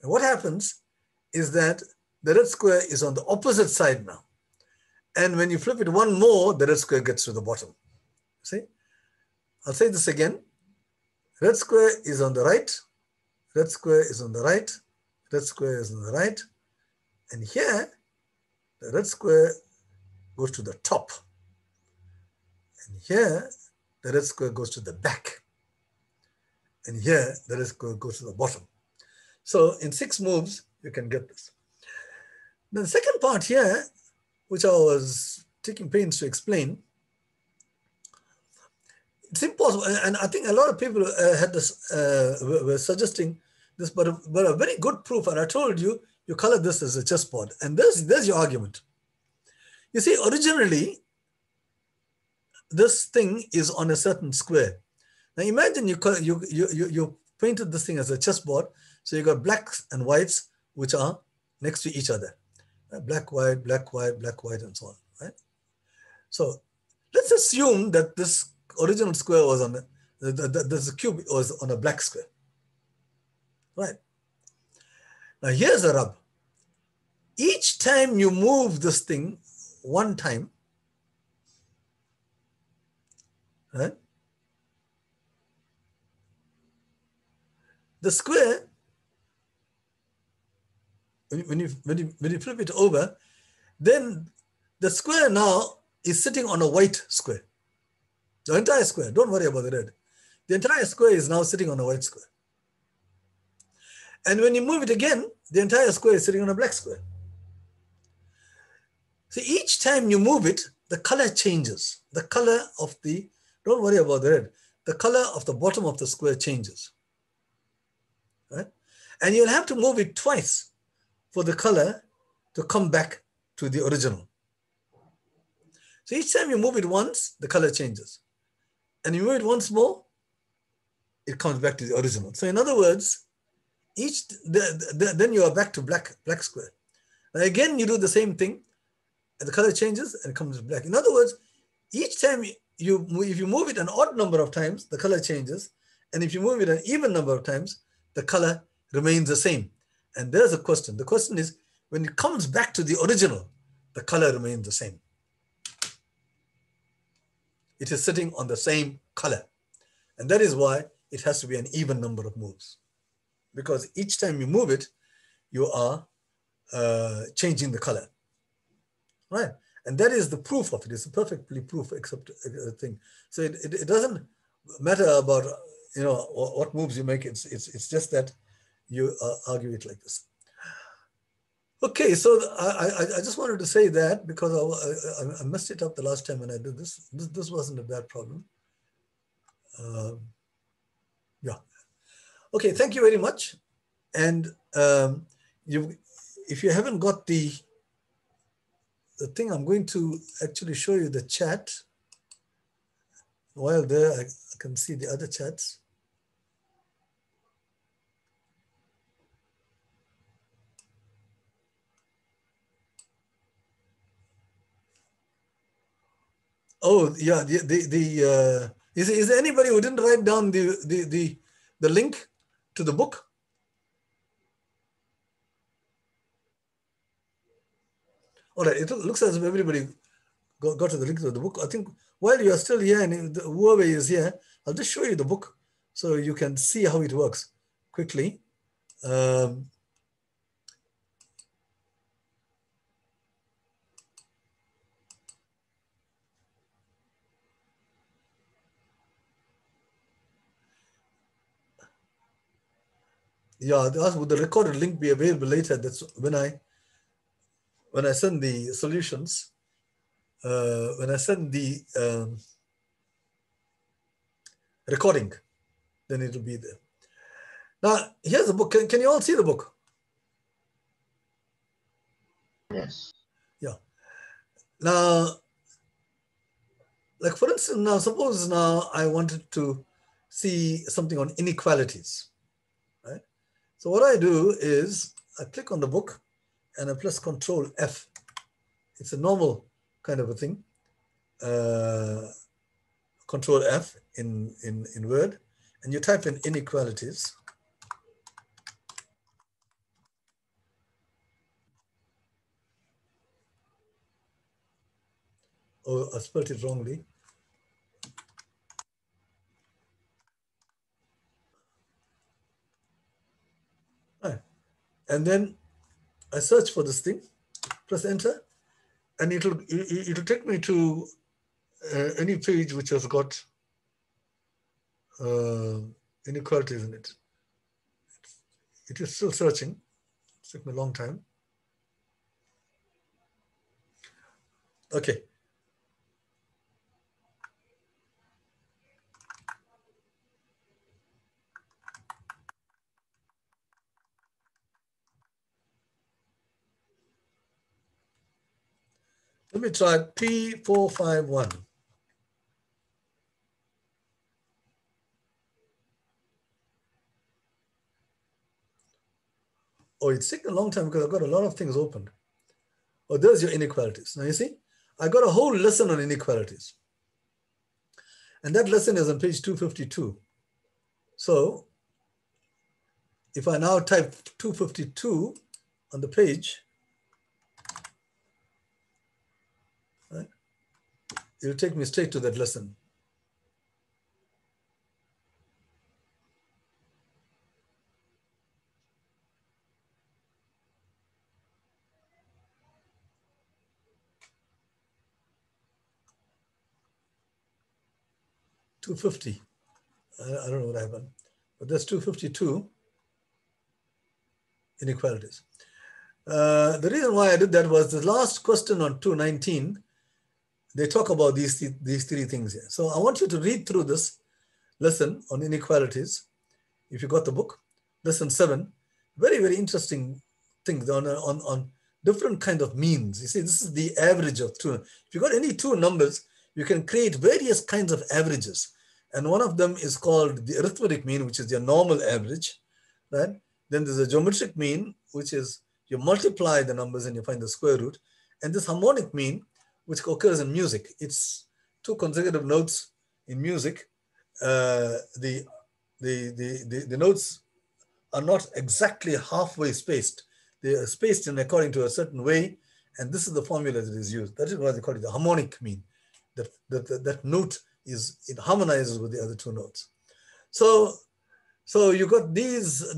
And what happens is that the red square is on the opposite side now. And when you flip it one more, the red square gets to the bottom. See? I'll say this again. Red square is on the right. Red square is on the right. Red square is on the right. And here, the red square goes to the top. And here, the red square goes to the back. And here, the red square goes to the bottom. So in 6 moves, you can get this. Then the second part here, which I was taking pains to explain, it's impossible. And I think a lot of people had this, were suggesting this, but a very good proof. And I told you, you color this as a chessboard. And there's your argument. You see, originally, this thing is on a certain square. Now imagine you painted this thing as a chessboard. So you got blacks and whites, which are next to each other. Black, white, black, white, black, white, and so on, right? So let's assume that this original square was on the cube was on a black square, right? Now here's the rub. Each time you move this thing one time, right? The square, when you flip it over, then the square now is sitting on a white square. The entire square, don't worry about the red. The entire square is now sitting on a white square. And when you move it again, the entire square is sitting on a black square. So each time you move it, the color changes. The color of the, don't worry about the red, the color of the bottom of the square changes. Right? And you'll have to move it twice for the color to come back to the original. So each time you move it once, the color changes. And you move it once more, it comes back to the original. So in other words, then you are back to black square. And again, you do the same thing, and the color changes and it comes black. In other words, each time if you move it an odd number of times, the color changes. And if you move it an even number of times, the color remains the same. And there's a question. The question is, when it comes back to the original, the color remains the same. It is sitting on the same color. And that is why it has to be an even number of moves. Because each time you move it, you are changing the color. Right? And that is the proof of it. It's a perfectly proof except thing. So it doesn't matter about what moves you make. It's just that you argue it like this. Okay, so I just wanted to say that because I messed it up the last time when I did this. This wasn't a bad problem. Yeah. Okay, thank you very much. And if you haven't got the thing, I'm going to actually show you the chat. While there, I can see the other chats. Oh yeah, is there anybody who didn't write down the link to the book? All right, it looks as if everybody got to the link to the book. I think while you are still here and whoever is here, I'll just show you the book so you can see how it works quickly. Yeah, would the recorded link be available later? That's when I send the solutions, when I send the recording, then it will be there. Now, here's the book. Can you all see the book? Yes. Yeah. Now, like for instance, now suppose now I wanted to see something on inequalities, right? So what I do is I click on the book and I press Control F. It's a normal kind of a thing. Control F in Word, and you type in inequalities. Oh, I spelled it wrongly. Right. And then I search for this thing, press enter, and it'll take me to any page which has got inequalities in it. It is still searching. It took me a long time. Okay. Let me try P451. Oh, it's taken a long time because I've got a lot of things opened. Oh, there's your inequalities. Now you see, I got a whole lesson on inequalities. And that lesson is on page 252. So if I now type 252 on the page, right, it'll take me straight to that lesson. $250. I don't know what happened, but there's 252 inequalities. The reason why I did that was the last question on 219. They talk about these three things here. So I want you to read through this lesson on inequalities. If you got the book, lesson 7, very, very interesting things on different kind of means. You see, this is the average of two. If you got any two numbers, you can create various kinds of averages. And one of them is called the arithmetic mean, which is your normal average, right? Then there's a geometric mean, which is you multiply the numbers and you find the square root. And this harmonic mean, which occurs in music. It's two consecutive notes in music. The notes are not exactly halfway spaced. They are spaced in according to a certain way. And this is the formula that is used. That is why they call it the harmonic mean. That note it harmonizes with the other two notes. So you got these are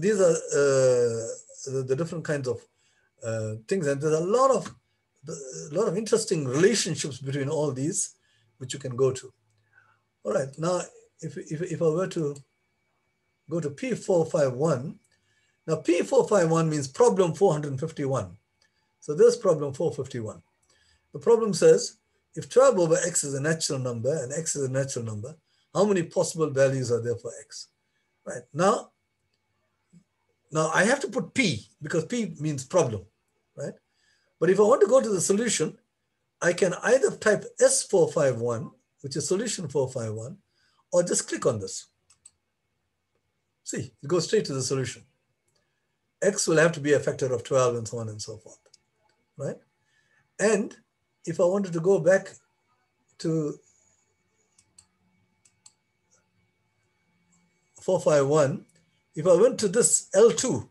the different kinds of things. And there's a lot of interesting relationships between all these, which you can go to. All right, now if I were to go to P451, now P451 means problem 451. So there's problem 451. The problem says, if 12 over x is a natural number and x is a natural number, how many possible values are there for x? Right, now I have to put P because P means problem, right? But if I want to go to the solution, I can either type S451, which is solution 451, or just click on this. See, it goes straight to the solution. X will have to be a factor of 12 and so on and so forth, right? And if I wanted to go back to 451, if I went to this L2,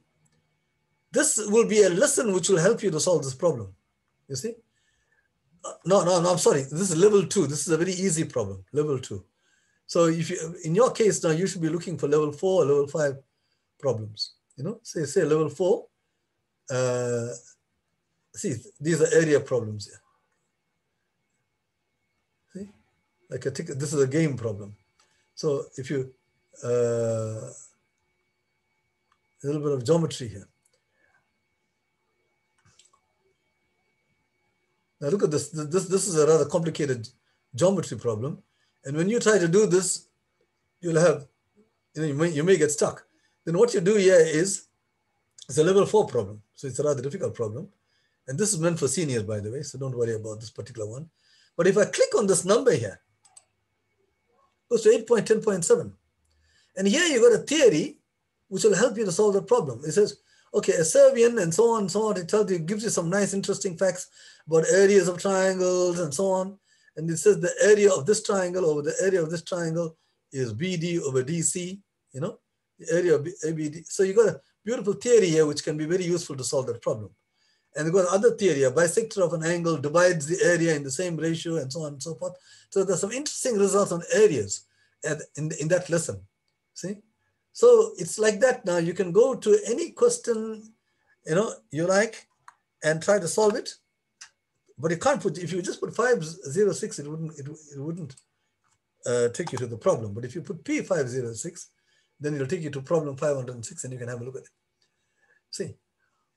this will be a lesson which will help you to solve this problem. You see? No, I'm sorry. This is level 2. This is a very easy problem, level 2. So if you, in your case now, you should be looking for level 4 or level 5 problems. You know, say level 4. See, these are area problems here. See, like a ticket. This is a game problem. So if you a little bit of geometry here. Now look at this. This is a rather complicated geometry problem. And when you try to do this, you'll have, you may get stuck. Then what you do here is, it's a level 4 problem. So it's a rather difficult problem. And this is meant for seniors, by the way. So don't worry about this particular one. But if I click on this number here, it goes to 8.10.7. And here you got a theory which will help you to solve the problem. It says, okay, a Servian and so on and so on. It tells you, gives you some nice, interesting facts about areas of triangles and so on. And it says the area of this triangle over the area of this triangle is BD over DC, you know, the area of ABD. So you got a beautiful theory here, which can be very useful to solve that problem. And you've got another theory, a bisector of an angle divides the area in the same ratio and so on and so forth. So there's some interesting results on areas in that lesson, see? So it's like that now. You can go to any question, you know, you like and try to solve it. But you can't put, if you just put 506, it wouldn't take you to the problem. But if you put P506, then it'll take you to problem 506 and you can have a look at it. See,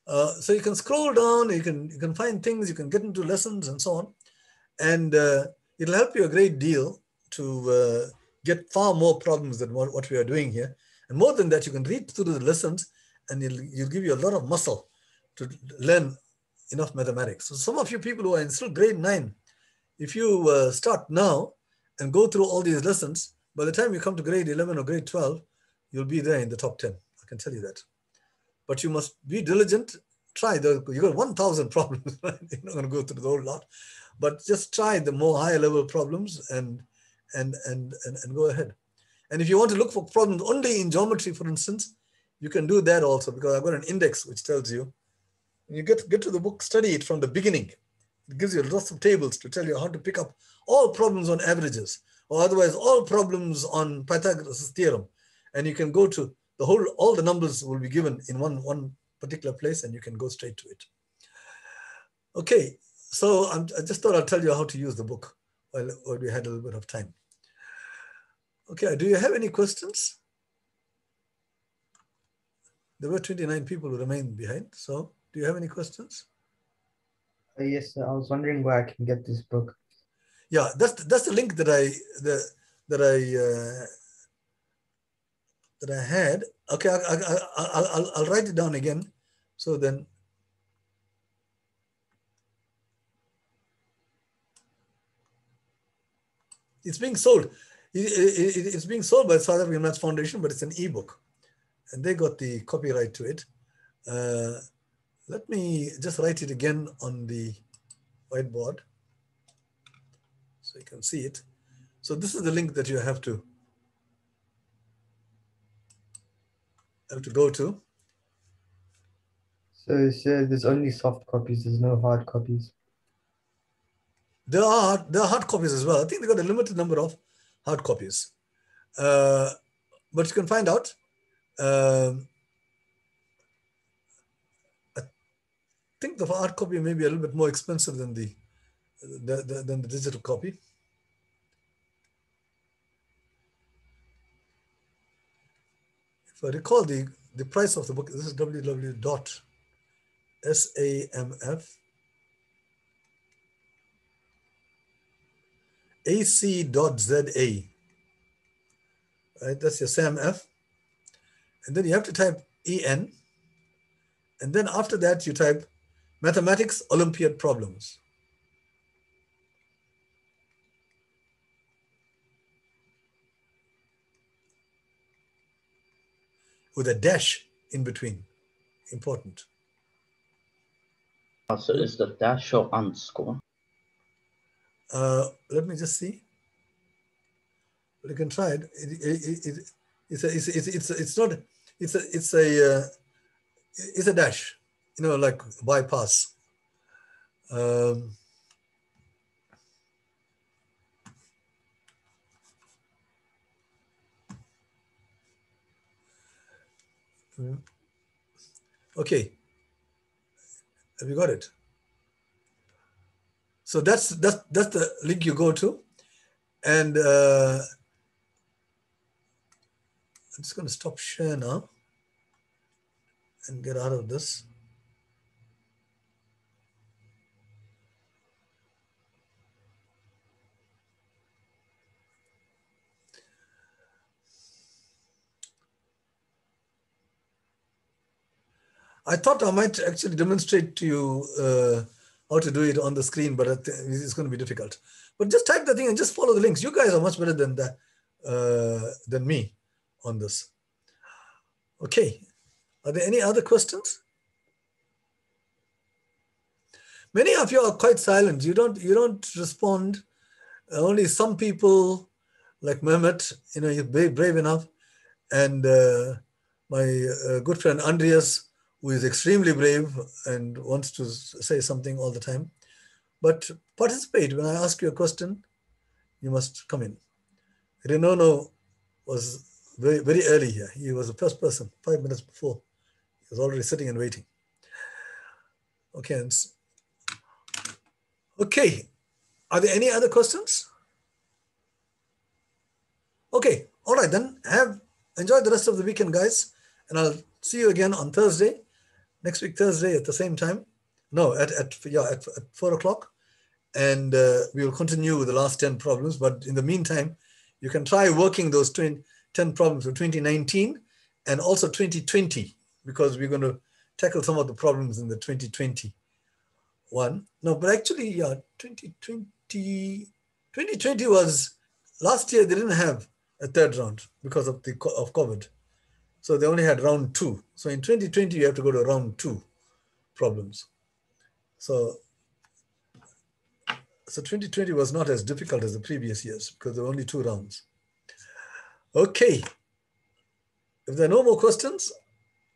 so you can scroll down, you can find things, you can get into lessons and so on. And it'll help you a great deal to get far more problems than what we are doing here. And more than that, you can read through the lessons and it'll give you a lot of muscle to learn enough mathematics. So some of you people who are in still grade 9, if you start now and go through all these lessons, by the time you come to grade 11 or grade 12, you'll be there in the top 10. I can tell you that. But you must be diligent. Try. You got 1,000 problems. Right? You're not going to go through the whole lot, but just try the more higher level problems and go ahead. And if you want to look for problems only in geometry, for instance, you can do that also, because I've got an index which tells you. When you get to the book, study it from the beginning. It gives you lots of tables to tell you how to pick up all problems on averages, or otherwise all problems on Pythagoras' theorem. And you can go to the whole, all the numbers will be given in one particular place and you can go straight to it. Okay, so I just thought I'd tell you how to use the book while we had a little bit of time. Okay, do you have any questions? There were 29 people who remained behind. So do you have any questions? Yes, sir. I was wondering where I can get this book. Yeah, that's the link that I had. Okay, I'll write it down again. So then, it's being sold. It's being sold by South African Maths Foundation, but it's an ebook, and they got the copyright to it. Let me just write it again on the whiteboard so you can see it. So this is the link that you have to go to. So there's only soft copies, there's no hard copies. There are hard copies as well. I think they got a limited number of hard copies. But you can find out. I think the hard copy may be a little bit more expensive than the digital copy. If I recall, the price of the book, this is www.samf.ac.za. Right, that's your SAMF. And then you have to type EN. And then after that, you type Mathematics Olympiad Problems. With a dash in between. Important. So is the dash or underscore? Let me just see. But you can try it. It's a dash, you know, like bypass. Okay, have you got it? So that's the link you go to, and I'm just going to stop share now and get out of this. I thought I might actually demonstrate to you how to do it on the screen, but it's going to be difficult. But just type the thing and just follow the links. You guys are much better than me on this. Okay. Are there any other questions? Many of you are quite silent. You don't respond. Only some people, like Mehmet, you're brave enough, and my good friend Andreas, who is extremely brave and wants to say something all the time. But participate. When I ask you a question, you must come in. Renono was very, very early here. He was the first person, 5 minutes before. He was already sitting and waiting. Okay. Okay. Are there any other questions? Okay. All right, then. Enjoy the rest of the weekend, guys. And I'll see you again on Thursday. Next week, Thursday at the same time. No, at 4 o'clock. And we will continue with the last 10 problems. But in the meantime, you can try working those 10 problems for 2019 and also 2020, because we're going to tackle some of the problems in the 2020 one. No, but actually, 2020 was, last year they didn't have a third round because of COVID. So they only had round 2. So in 2020, you have to go to round 2 problems. So 2020 was not as difficult as the previous years because there were only 2 rounds. Okay. If there are no more questions,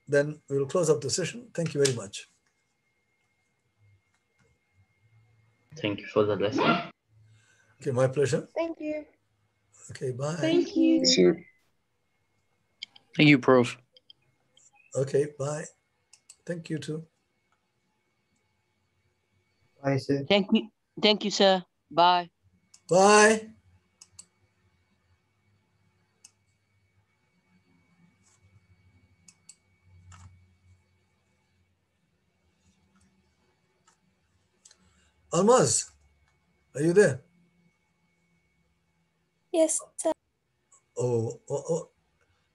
then we will close up the session. Thank you very much. Thank you for the lesson. Okay, my pleasure. Thank you. Okay, bye. Thank you. Sir. Thank you, Prof. Okay, bye. Thank you too. Bye, sir. Thank you, sir. Bye. Bye. Almaz, are you there? Yes, sir. Oh.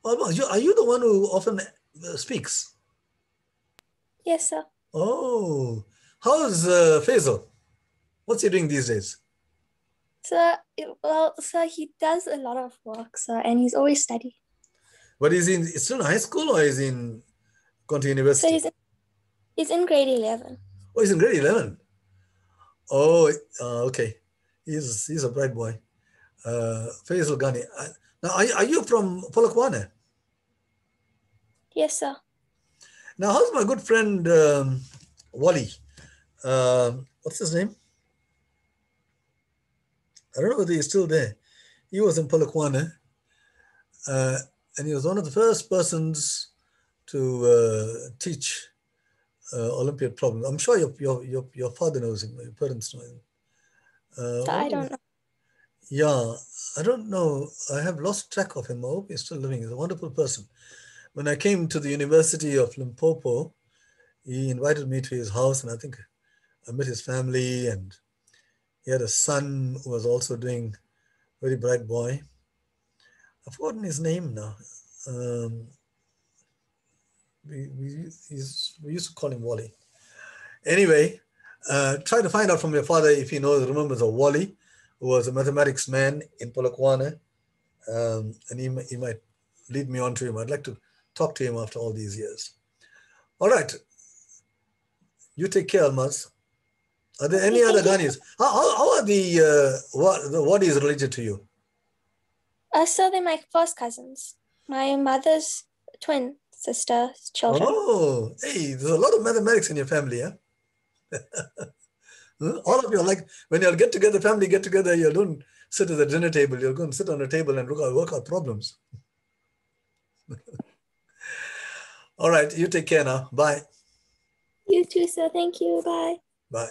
Almaz, are you the one who often speaks? Yes, sir. Oh, how's Faisal? What's he doing these days? Sir, sir, he does a lot of work, sir, and he's always studying. But is he still in high school or is he gone to university? So he's in grade 11. Oh, he's in grade 11. Oh, okay. He's a bright boy. Faisal Ghani. Now, are you from Polokwane? Yes, sir. Now, how's my good friend Wally? What's his name? I don't know whether he's still there. He was in Polokwane, and he was one of the first persons to teach Olympiad problems. I'm sure your father knows him, your parents know him. I don't know. Yeah, I don't know. I have lost track of him. I hope he's still living. He's a wonderful person. When I came to the University of Limpopo, he invited me to his house, and I think I met his family, and he had a son who was also doing very bright boy. I've forgotten his name now. We used to call him Wally. Anyway, try to find out from your father if he remembers a Wally, who was a mathematics man in Polokwane, and he might lead me on to him. I'd like to talk to him after all these years. All right. You take care, Almaz. Are there any other Ghanis? How are the Wadis related to you? So they're my first cousins. My mother's twin sister's children. Oh, hey, there's a lot of mathematics in your family, yeah? All of you are like, when you'll family get together, you don't sit at the dinner table, you're going to sit on a table and work out problems. All right, you take care now. Bye. You too, sir. Thank you. Bye. Bye.